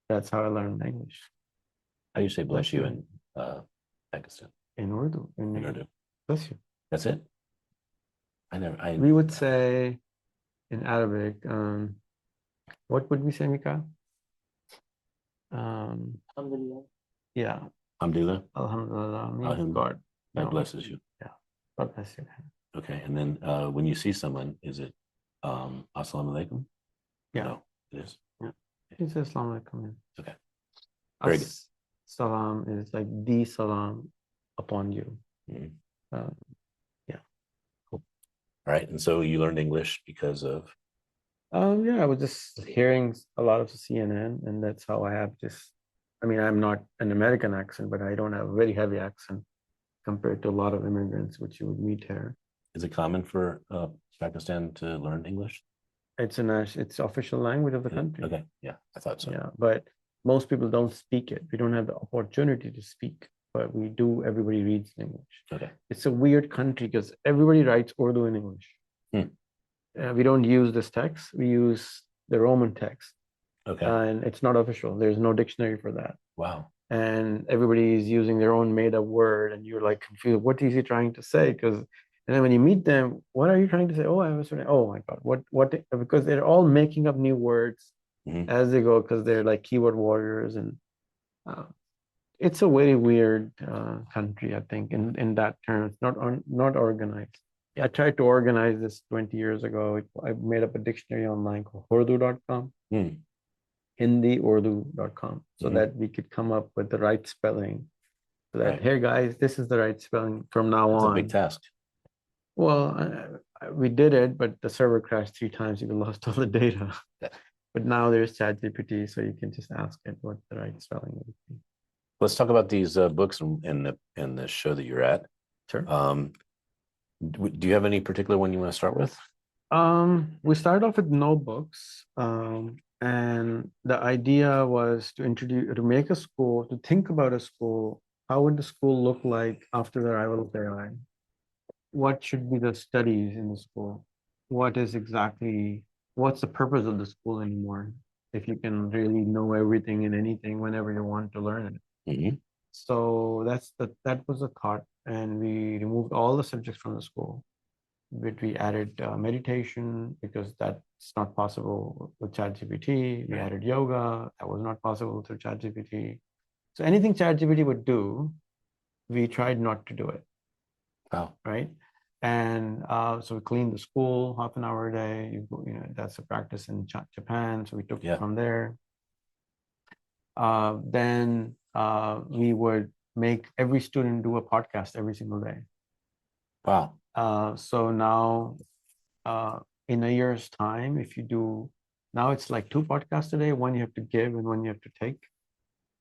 That's how I learned English. How do you say bless you in Pakistan? In Urdu. In Urdu. Bless you. That's it? We would say in Arabic, what would we say, Mika? Alhamdulillah. Yeah. Alhamdulillah. Alhamdulillah means God. God blesses you. Yeah. God bless you. Okay. And then when you see someone, is it Assalamu alaikum? Yeah. No, it is. Yeah. It's Assalamu alaikum. Okay. Very good. Salam is like the salam upon you. Yeah. Cool. All right. And so you learned English because of? Yeah, I was just hearing a lot of CNN, and that's how I have this. I mean, I'm not an American accent, but I don't have a very heavy accent compared to a lot of immigrants which you would meet here. Is it common for Pakistan to learn English? It's official language of the country. Okay. Yeah, I thought so. Yeah, but most people don't speak it. We don't have the opportunity to speak. but everybody reads in English. Okay. It's a weird country because everybody writes Urdu in English. We don't use this text. We use the Roman text. Okay. And it's not official. There's no dictionary for that. Wow. And everybody is using their own made-up word, and you're like confused. What is he trying to say? And then when you meet them, what are you trying to say? Oh, I was saying, oh my God, what? Because they're all making up new words as they go, because they're like keyboard warriors, and it's a very weird country, I think, in that terms, not organized. I tried to organize this 20 years ago. I made up a dictionary online called Urdu.com, Hindi-Urdu.com, so that we could come up with the right spelling. So that, hey guys, this is the right spelling from now on. It's a big task. Well, we did it, but the server crashed 3 times. You lost all the data. But now there's ChatGPT, so you can just ask it what the right spelling would be. Let's talk about these books in the show that you're at. Sure. Do you have any particular one you want to start with? We started off with no books, and the idea was to make a school, to think about a school. How would the school look like after the arrival of AI? What should be the studies in the school? What's the purpose of the school anymore? If you can really know everything and anything whenever you want to learn it. So that was the thought, and we removed all the subjects from the school. But we added meditation, because that's not possible with ChatGPT. We added yoga. That was not possible through ChatGPT. So anything ChatGPT would do, we tried not to do it. Wow. Right. And so we cleaned the school half an hour a day. That's a practice in Japan. So we took it from there. Then we would make every student do a podcast every single day. Wow. So now in a year's time, now it's like 2 podcasts a day, one you have to give and one you have to take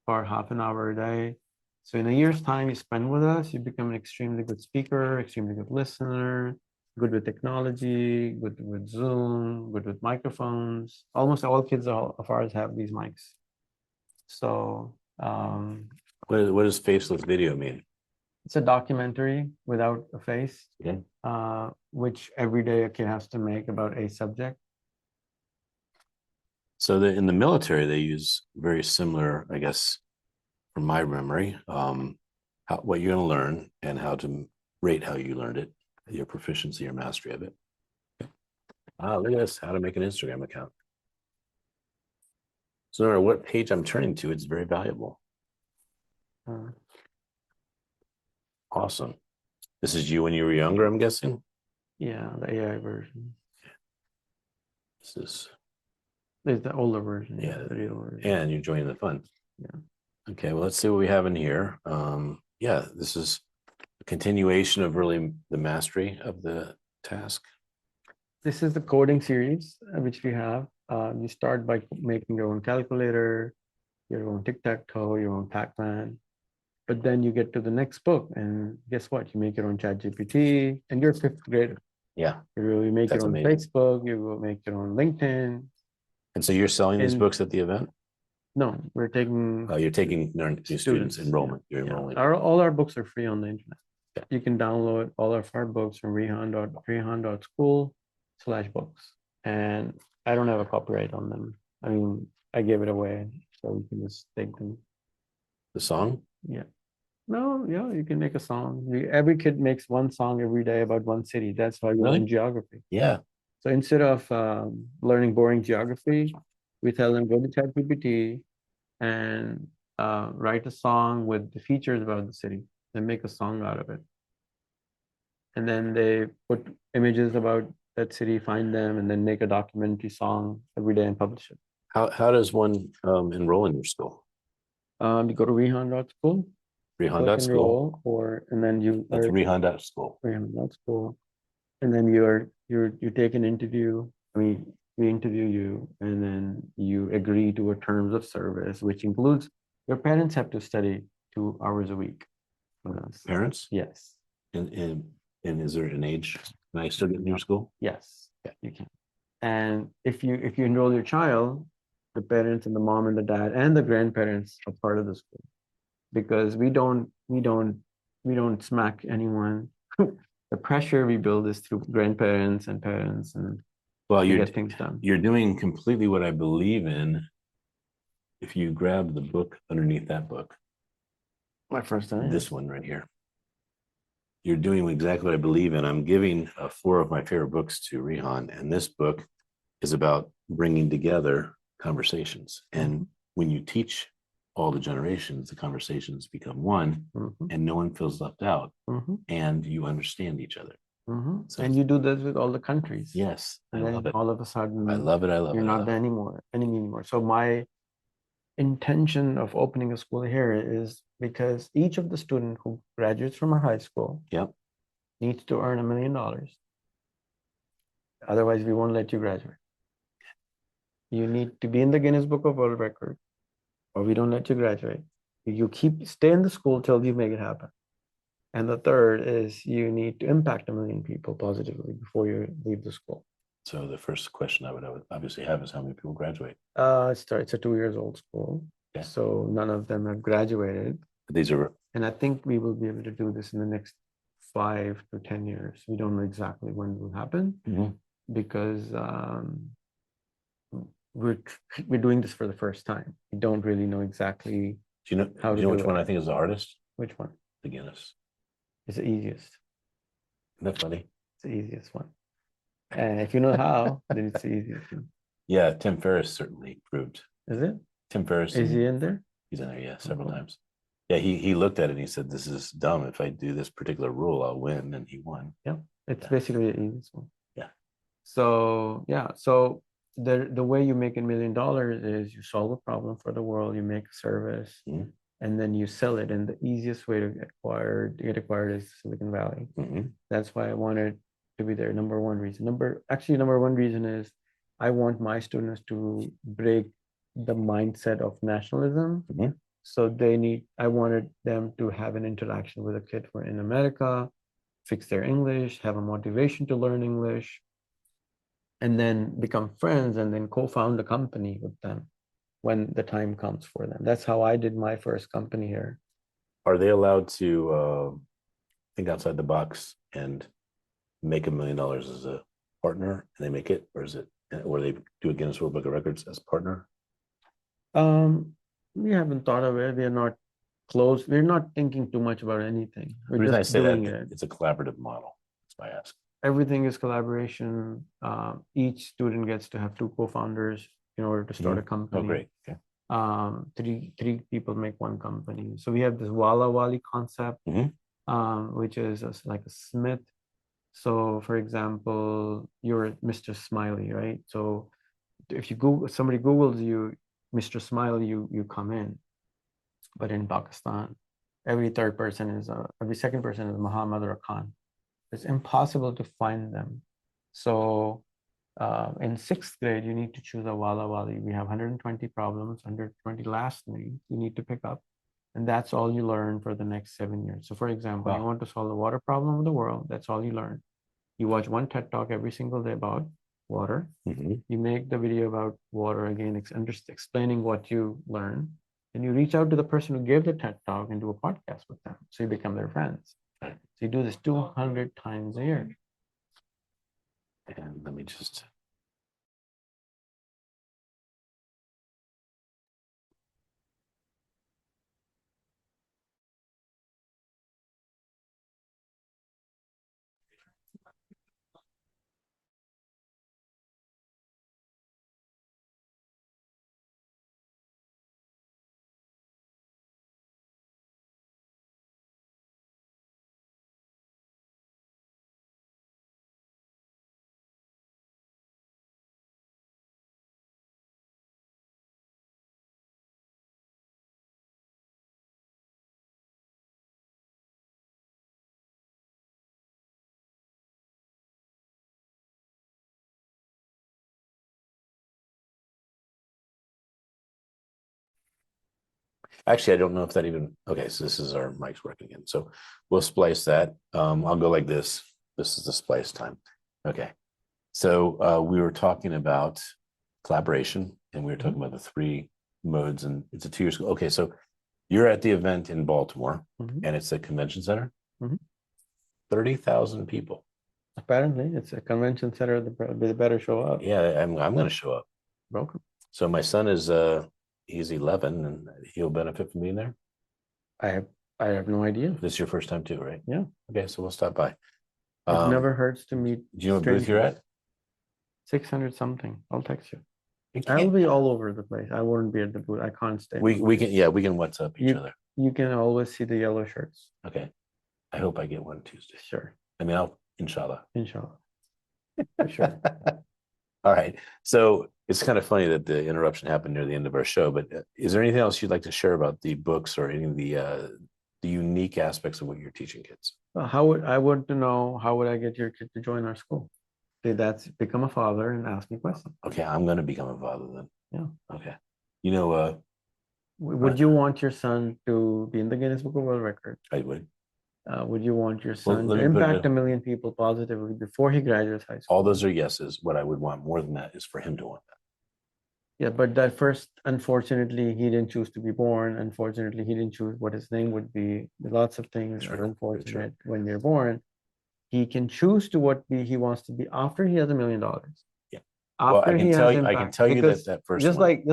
for half an hour a day. So in a year's time you spend with us, you become an extremely good speaker, extremely good listener, good with technology, good with Zoom, good with microphones. Almost all kids of ours have these mics. So what does faceless video mean? It's a documentary without a face, which every day a kid has to make about a subject. So in the military, they use very similar, I guess, from my memory, what you're going to learn and how to rate how you learned it, your proficiency or mastery of it. Look at this, how to make an Instagram account. So no matter what page I'm turning to, it's very valuable. Awesome. This is you when you were younger, I'm guessing? Yeah, the AI version. There's the older version. Yeah, the real version. And you're joining the fun. Yeah. Okay, well, let's see what we have in here. This is a continuation of really the mastery of the task. This is the coding series, which we have. You start by making your own calculator, your own tic-tac-toe, your own Pac-Man. But then you get to the next book, and guess what? You make your own ChatGPT, and you're a 5th grader. Yeah. You make your own Facebook, you will make your own LinkedIn. And so you're selling these books at the event? No, we're taking... you're taking new students enrollment. You're enrolling. All our books are free on the internet. Yeah. You can download all of our books from rehan.school/books. And I don't have a copyright on them. I mean, I gave it away, so you can just take them. The song? Yeah. No, you can make a song. Every kid makes one song every day about one city. That's how you learn geography. Yeah. So instead of learning boring geography, we tell them, go to ChatGPT and write a song with the features about the city and make a song out of it. And then they put images about that city, find them, and then make a documentary song every day and publish it. How does one enroll in your school? You go to rehan.school. Rehan.school. And then that's Rehan.school. Rehan.school. And then you take an interview. I mean, we interview you, and then you agree to a terms of service, which includes your parents have to study 2 hours a week with us. Parents? Yes. And is there an age? Can I still get in your school? Yes, you can. And if you enroll your child, the parents and the mom and the dad and the grandparents are part of the school, because we don't we don't smack anyone. The pressure we build is through grandparents and parents, and Well, to get things done. you're doing completely what I believe in. If you grab the book underneath that book, My first time. this one right here, you're doing exactly what I believe in. I'm giving 4 of my favorite books to Rehan, and this book is about bringing together conversations. And when you teach all the generations, the conversations become one, and no one feels left out, and you understand each other. So, and you do this with all the countries. Yes, and then all of a sudden, I love it. I love you're it. not the enemy anymore. So my intention of opening a school here is because each of the student who graduates from a high school needs to earn $1 million. Otherwise, we won't let you graduate. You need to be in the Guinness Book of World Record, or we don't let you graduate. You stay in the school till you make it happen. And the third is you need to impact 1 million people positively before you leave the school. So the first question I would obviously have is how many people graduate? It's a 2 years old school. Okay. So none of them have graduated. These are, and I think we will be able to do this in the next 5 to 10 years. We don't know exactly when it will happen because we're doing this for the first time. We don't really know exactly. Do you know which one I think is the hardest? Which one? The Guinness. It's the easiest. Isn't that funny? It's the easiest one. And if you know how, then it's the easiest one. Yeah, Tim Ferriss certainly proved. Is it? Tim Ferriss. Is he in there? He's in there, yeah, several times. Yeah, he looked at it and he said, "This is dumb. If I do this particular rule, I'll win." And he won. Yeah, it's basically the easiest one. Yeah. So so the way you make $1 million is you solve a problem for the world, you make a service, and then you sell it. And the easiest way to get acquired is Silicon Valley. That's why I wanted to be there. Number one reason. Number one reason is I want my students to break the mindset of nationalism. So I wanted them to have an interaction with a kid who are in America, fix their English, have a motivation to learn English, and then become friends and then co-found a company with them when the time comes for them. That's how I did my first company here. Are they allowed to think outside the box and make $1 million as a partner and they make it, or they do a Guinness World Book of Records as partner? We haven't thought of it. We're not close. We're not thinking too much about anything. We're just doing it. It's a collaborative model. That's why I ask. Everything is collaboration. Each student gets to have 2 co-founders in order to start a company. Oh, great. Okay. Three people make one company. So we have this Wala Wali concept, which is like a Smith. So for example, you're Mr. Smiley, right? So if somebody Googles you, Mr. Smiley, you come in. But in Pakistan, every second person is Muhammad or Khan. It's impossible to find them. So in 6th grade, you need to choose a Wala Wali. We have 120 problems, 120 last names you need to pick up. And that's all you learn for the next 7 years. So for example, you want to solve the water problem of the world. That's all you learn. You watch one TED Talk every single day about water. You make the video about water again, explaining what you learn. And you reach out to the person who gave the TED Talk and do a podcast with them. So you become their friends. So you do this 200 times a year. And let me just... Actually, I don't know if that even... Okay, so this is our mic's working again. So we'll splice that. I'll go like this. This is the splice time. Okay. So we were talking about collaboration, and we were talking about the 3 modes, and it's a 2-year school. Okay, so You're at the event in Baltimore, Mhm. and it's a convention center. Mhm. 30,000 people. Apparently, it's a convention center. They better show up. Yeah, I'm going to show up. Welcome. So my son is he's 11, and he'll benefit from being there. I have no idea. This is your first time too, right? Yeah. Okay, so we'll stop by. It never hurts to meet. Do you know what booth you're at? 600 something. I'll text you. I'll be all over the place. I won't be at the booth. I can't stay. We can WhatsApp each other. You can always see the yellow shirts. Okay. I hope I get one Tuesday. Sure. I mean, inshallah. Inshallah. For sure. All right. So it's kind of funny that the interruption happened near the end of our show, but is there anything else you'd like to share about the books or any of the unique aspects of what you're teaching kids? I want to know, how would I get your kid to join our school? That's become a father and ask me questions. Okay, I'm going to become a father then. Yeah. Okay. You know, would you want your son to be in the Guinness Book of World Records? I would. Would you want your son to impact 1 million people positively before he graduates high school? All those are yeses. What I would want more than that is for him to want that. Yeah, but that first, unfortunately, he didn't choose to be born. Unfortunately, he didn't choose what his name would be. Lots of things are unfortunate when you're born. He can choose to what he wants to be after he has $1 million. Yeah. After I can tell you that first just like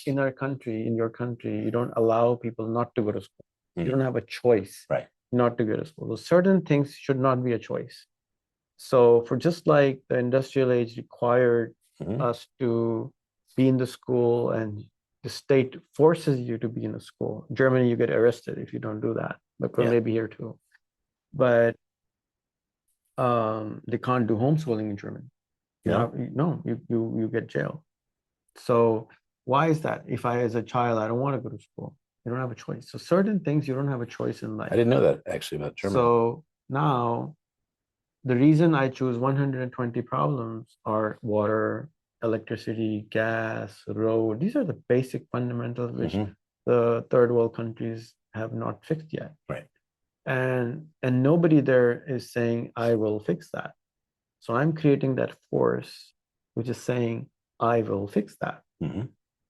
in our country, in your country, you don't allow people not to go to school. You don't have a choice not to go to school. So certain things should not be a choice. So for just like the industrial age required us to be in the school, and the state forces you to be in a school. Germany, you get arrested if you don't do that, but maybe here too. But they can't do homeschooling in Germany. You get jailed. So why is that? If as a child, I don't want to go to school, you don't have a choice. So certain things you don't have a choice in life. I didn't know that actually about Germany. So now the reason I choose 120 problems are water, electricity, gas, road. These are the basic fundamentals which the third world countries have not fixed yet. Right. And nobody there is saying, I will fix that. So I'm creating that force, which is saying, I will fix that.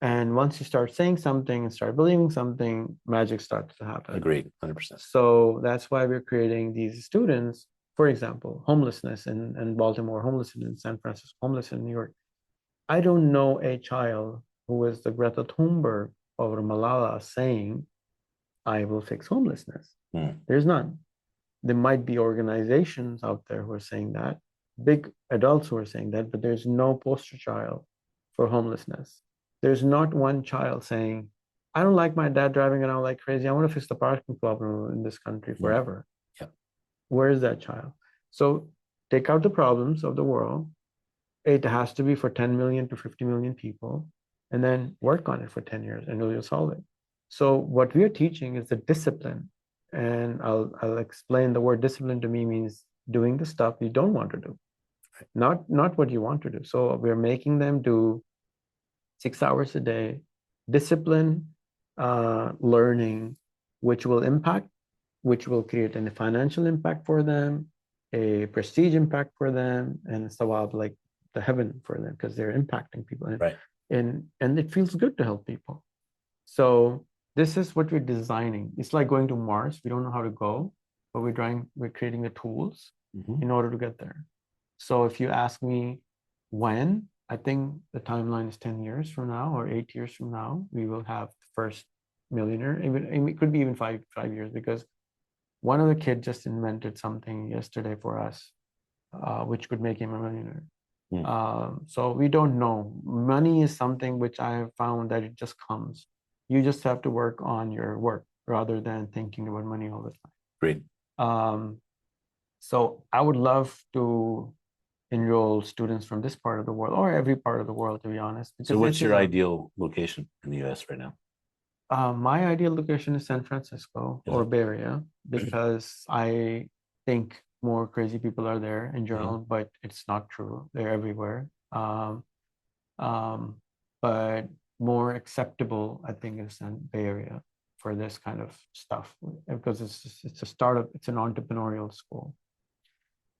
And once you start saying something and start believing something, magic starts to happen. Agreed, 100%. So that's why we're creating these students. For example, homelessness in Baltimore, homelessness in San Francisco, homelessness in New York. I don't know a child who is the Greta Thunberg of Malala saying, I will fix homelessness. There's none. There might be organizations out there who are saying that, big adults who are saying that, but there's no poster child for homelessness. There's not one child saying, I don't like my dad driving around like crazy. I want to fix the parking problem in this country forever. Where is that child? So take out the problems of the world. It has to be for 10 million to 50 million people, and then work on it for 10 years and you'll solve it. So what we are teaching is the discipline. And I'll explain. The word discipline to me means doing the stuff you don't want to do, not what you want to do. So we're making them do 6 hours a day, discipline, learning, which will create a financial impact for them, a prestige impact for them, and sawab, like the heaven for them, because they're impacting people. And it feels good to help people. So this is what we're designing. It's like going to Mars. We don't know how to go, but we're creating the tools in order to get there. So if you ask me when, I think the timeline is 10 years from now or 8 years from now, we will have the first millionaire. Even it could be even five years, because one of the kids just invented something yesterday for us, which could make him a millionaire. So we don't know. Money is something which I have found that it just comes. You just have to work on your work rather than thinking about money all the time. Great. So I would love to enroll students from this part of the world, or every part of the world, to be honest. So what's your ideal location in the US right now? My ideal location is San Francisco or Bay Area, because I think more crazy people are there in general, but it's not true. They're everywhere. But more acceptable, I think, is in Bay Area for this kind of stuff, because it's a startup, it's an entrepreneurial school.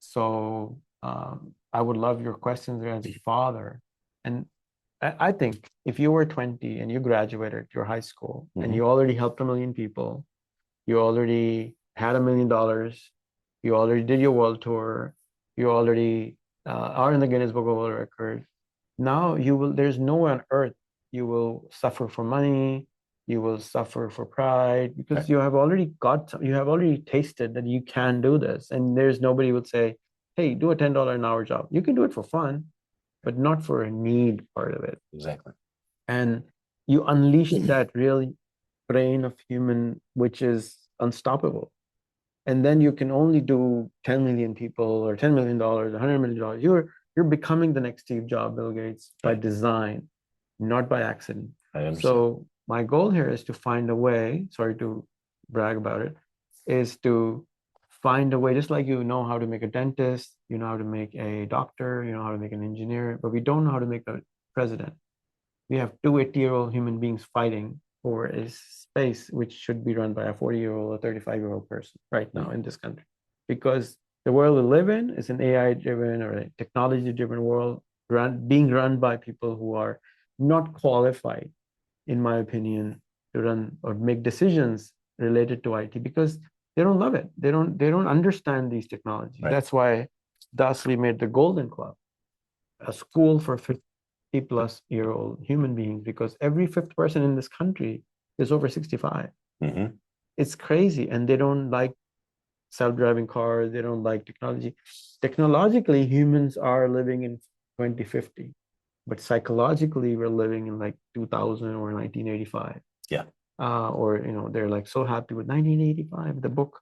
So I would love your questions as a father. And I think if you were 20 and you graduated your high school and you already helped 1 million people, you already had $1 million, you already did your world tour, you already are in the Guinness Book of World Records. Now there's nowhere on earth you will suffer for money, you will suffer for pride, because you have already tasted that you can do this. And there's nobody would say, hey, do a $10 an hour job. You can do it for fun, but not for a need part of it. Exactly. And you unleash that real brain of human, which is unstoppable. And then you can only do 10 million people or $10 million, $100 million. You're becoming the next Steve Jobs, Bill Gates by design, not by accident. I understand. So my goal here is to find a way, sorry to brag about it, is to find a way, just like you know how to make a dentist, you know how to make a doctor, you know how to make an engineer, but we don't know how to make a president. We have two 80-year-old human beings fighting for a space which should be run by a 40-year-old or 35-year-old person right now in this country. Because the world we live in is an AI-driven or a technology-driven world being run by people who are not qualified, in my opinion, to run or make decisions related to IT because they don't love it. They don't understand these technologies. Right. That's why thus we made the Golden Club, a school for 50-plus-year-old human beings, because every fifth person in this country is over 65. It's crazy. And they don't like self-driving cars. They don't like technology. Technologically, humans are living in 2050, but psychologically, we're living in like 2000 or 1985. Yeah. Or, they're like so happy with 1985, the book.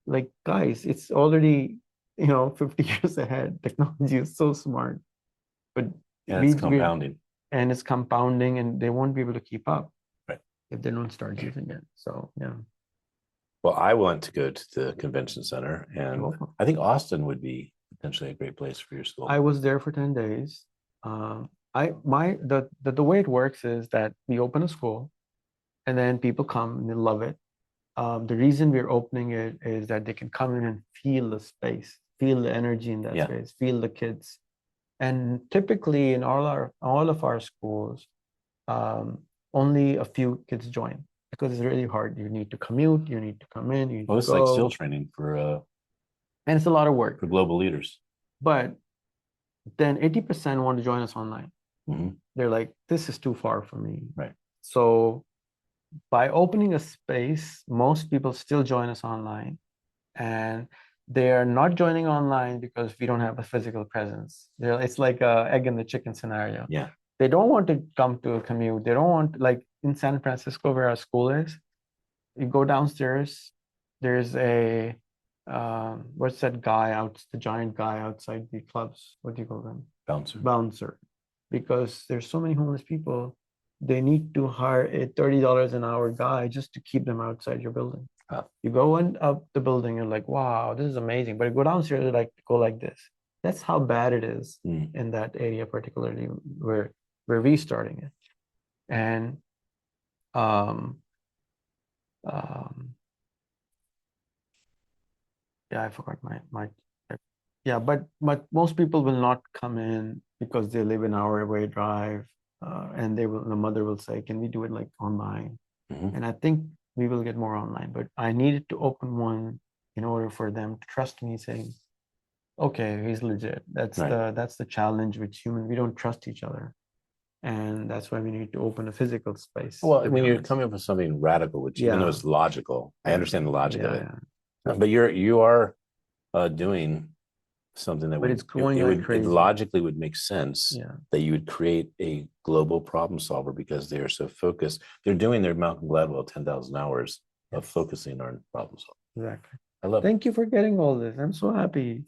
Like, guys, it's already, 50 years ahead. Technology is so smart. But it's compounding. And it's compounding, and they won't be able to keep up. Right. If they don't start using it. So, yeah. Well, I want to go to the convention center, and I think Austin would be potentially a great place for your school. I was there for 10 days. The way it works is that we open a school, and then people come and they love it. The reason we're opening it is that they can come in and feel the space, feel the energy in that space, feel the kids. And typically in all of our schools, only a few kids join because it's really hard. You need to commute, you need to come in, you need to it's like SEAL training for and it's a lot of work for global leaders. But then 80% want to join us online. They're like, this is too far for me. Right. So by opening a space, most people still join us online, and they are not joining online because we don't have a physical presence. It's like a egg and the chicken scenario. Yeah. They don't want to come to a commute. They don't want, like in San Francisco where our school is, you go downstairs, there's a, what's that guy the giant guy outside the clubs? What do you call them? Bouncer. Because there's so many homeless people, they need to hire a $30 an hour guy just to keep them outside your building. You go up the building, you're like, wow, this is amazing. But you go downstairs, you go like this. That's how bad it is in that area, particularly where we starting it. And I forgot my but most people will not come in because they live an hour away drive, and the mother will say, can we do it like online? And I think we will get more online, but I needed to open one in order for them to trust me, saying, okay, he's legit. That's the challenge with human. We don't trust each other. And that's why we need to open a physical space. Well, when you're coming up with something radical, which even though it's logical, I understand the logic of it. But you are doing something that it logically would make sense that you would create a global problem solver, because they are so focused. They're doing their Malcolm Gladwell 10,000 hours of focusing on problem solving. Exactly. I love it. Thank you for getting all this. I'm so happy.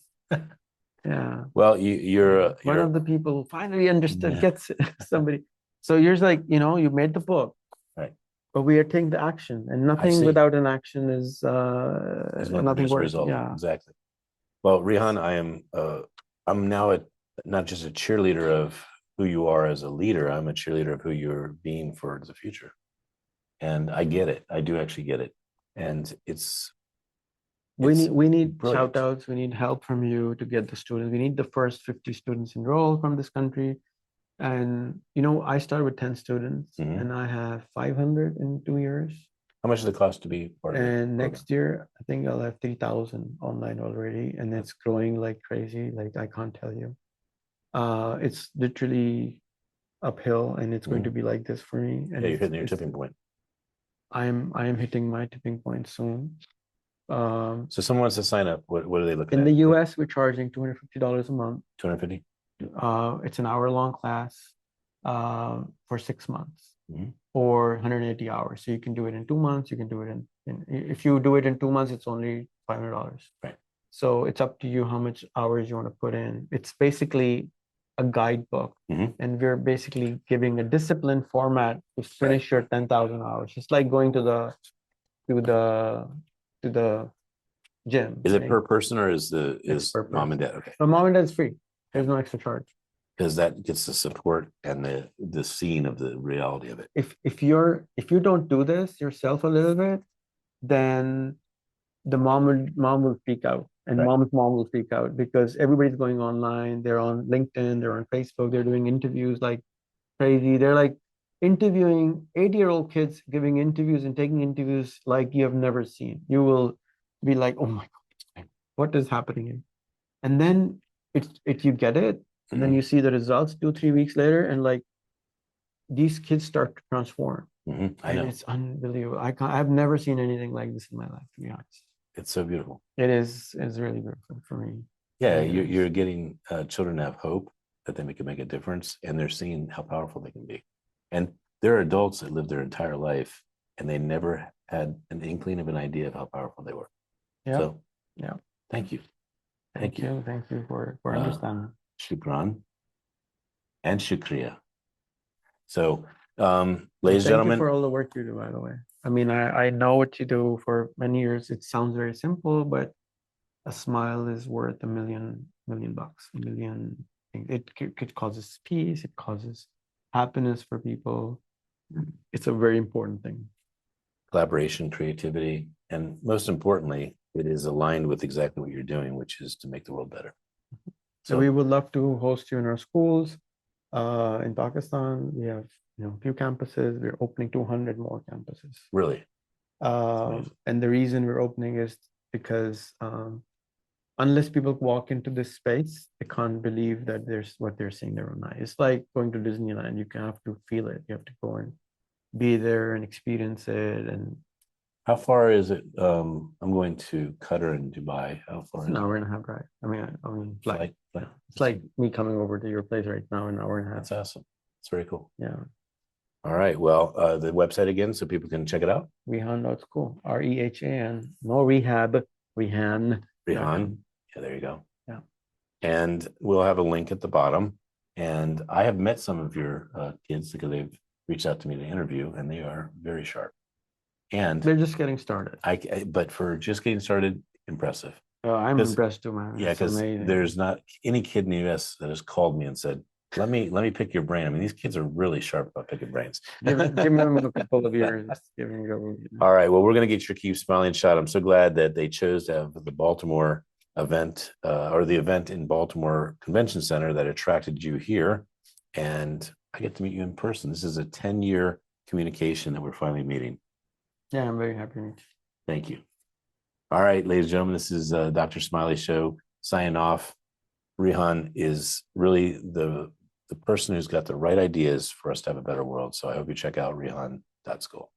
Yeah. Well, you're one of the people who finally understood, gets it. Somebody. So you're like, you made the book. Right. But we are taking the action, and nothing without an action is nothing worth. Result. Yeah. Exactly. Well, Rehan, I'm now not just a cheerleader of who you are as a leader. I'm a cheerleader of who you're being for the future. And I get it. I do actually get it. And we need shout outs. We need help from you to get the students. We need the first 50 students enrolled from this country. And I started with 10 students, and I have 500 in 2 years. How much does it cost to be part of it? And next year, I think I'll have 3,000 online already, and it's growing like crazy. Like I can't tell you. It's literally uphill, and it's going to be like this for me. And yeah, you're hitting your tipping point. I am hitting my tipping point soon. So someone wants to sign up. What are they looking in at? the US, we're charging $250 a month. 250? It's an hour-long class for 6 months or 180 hours. So you can do it in 2 months. You can do it if you do it in 2 months, it's only $500. Right. So it's up to you how much hours you want to put in. It's basically a guidebook, and we're basically giving a disciplined format to finish your 10,000 hours. It's like going to the gym. Is it per person, or is mom and dad? Okay. So mom and dad's free. There's no extra charge. Because that gets the support and the scene of the reality of it. If you don't do this yourself a little bit, then the mom will freak out, and mom's mom will freak out, because everybody's going online. They're on LinkedIn, they're on Facebook, they're doing interviews like crazy. They're like interviewing 80-year-old kids, giving interviews and taking interviews like you have never seen. You will be like, oh my God, what is happening here? And then you get it, and then you see the results 2-3 weeks later, and like these kids start to transform. I know. It's unbelievable. I've never seen anything like this in my life, to be honest. It's so beautiful. It's really beautiful for me. Yeah, you're getting children to have hope that they can make a difference, and they're seeing how powerful they can be. And there are adults that live their entire life and they never had an inkling of an idea of how powerful they were. Yeah. So, yeah. Thank you. Thank you for understanding. Shukran and shukriya. So, ladies and gentlemen, thank you for all the work you do, by the way. I mean, I know what you do for many years. It sounds very simple, but a smile is worth $1 million, $1 million. It causes peace. It causes happiness for people. It's a very important thing. Collaboration, creativity, and most importantly, it is aligned with exactly what you're doing, which is to make the world better. So we would love to host you in our schools. In Pakistan, we have a few campuses. We're opening 200 more campuses. Really? And the reason we're opening is because unless people walk into this space, they can't believe that there's what they're seeing their own eyes. It's like going to Disneyland. You have to feel it. You have to go and be there and experience it. And how far is it? I'm going to Qatar and Dubai. How far? It's an hour and a half drive. I mean, flight. It's like me coming over to your place right now, an hour and a half. That's awesome. It's very cool. Yeah. All right. Well, the website again, so people can check it out. Rehan.school. REHAN. No rehab. Rehan. Rehan. Yeah, there you go. Yeah. And we'll have a link at the bottom. And I have met some of your kids because they've reached out to me to interview, and they are very sharp. And they're just getting started. But for just getting started, impressive. Oh, I'm impressed too, man. Yeah, because there's not any kid in the US that has called me and said, let me pick your brain. I mean, these kids are really sharp about picking brains. Give them a couple of years. All right. Well, we're going to get your Keep Smiling shot. I'm so glad that they chose to have the Baltimore event or the event in Baltimore Convention Center that attracted you here. And I get to meet you in person. This is a 10-year communication that we're finally meeting. Yeah, I'm very happy. Thank you. All right, ladies and gentlemen, this is Dr. Smiley Show signing off. Rehan is really the person who's got the right ideas for us to have a better world. So I hope you check out Rehan.school.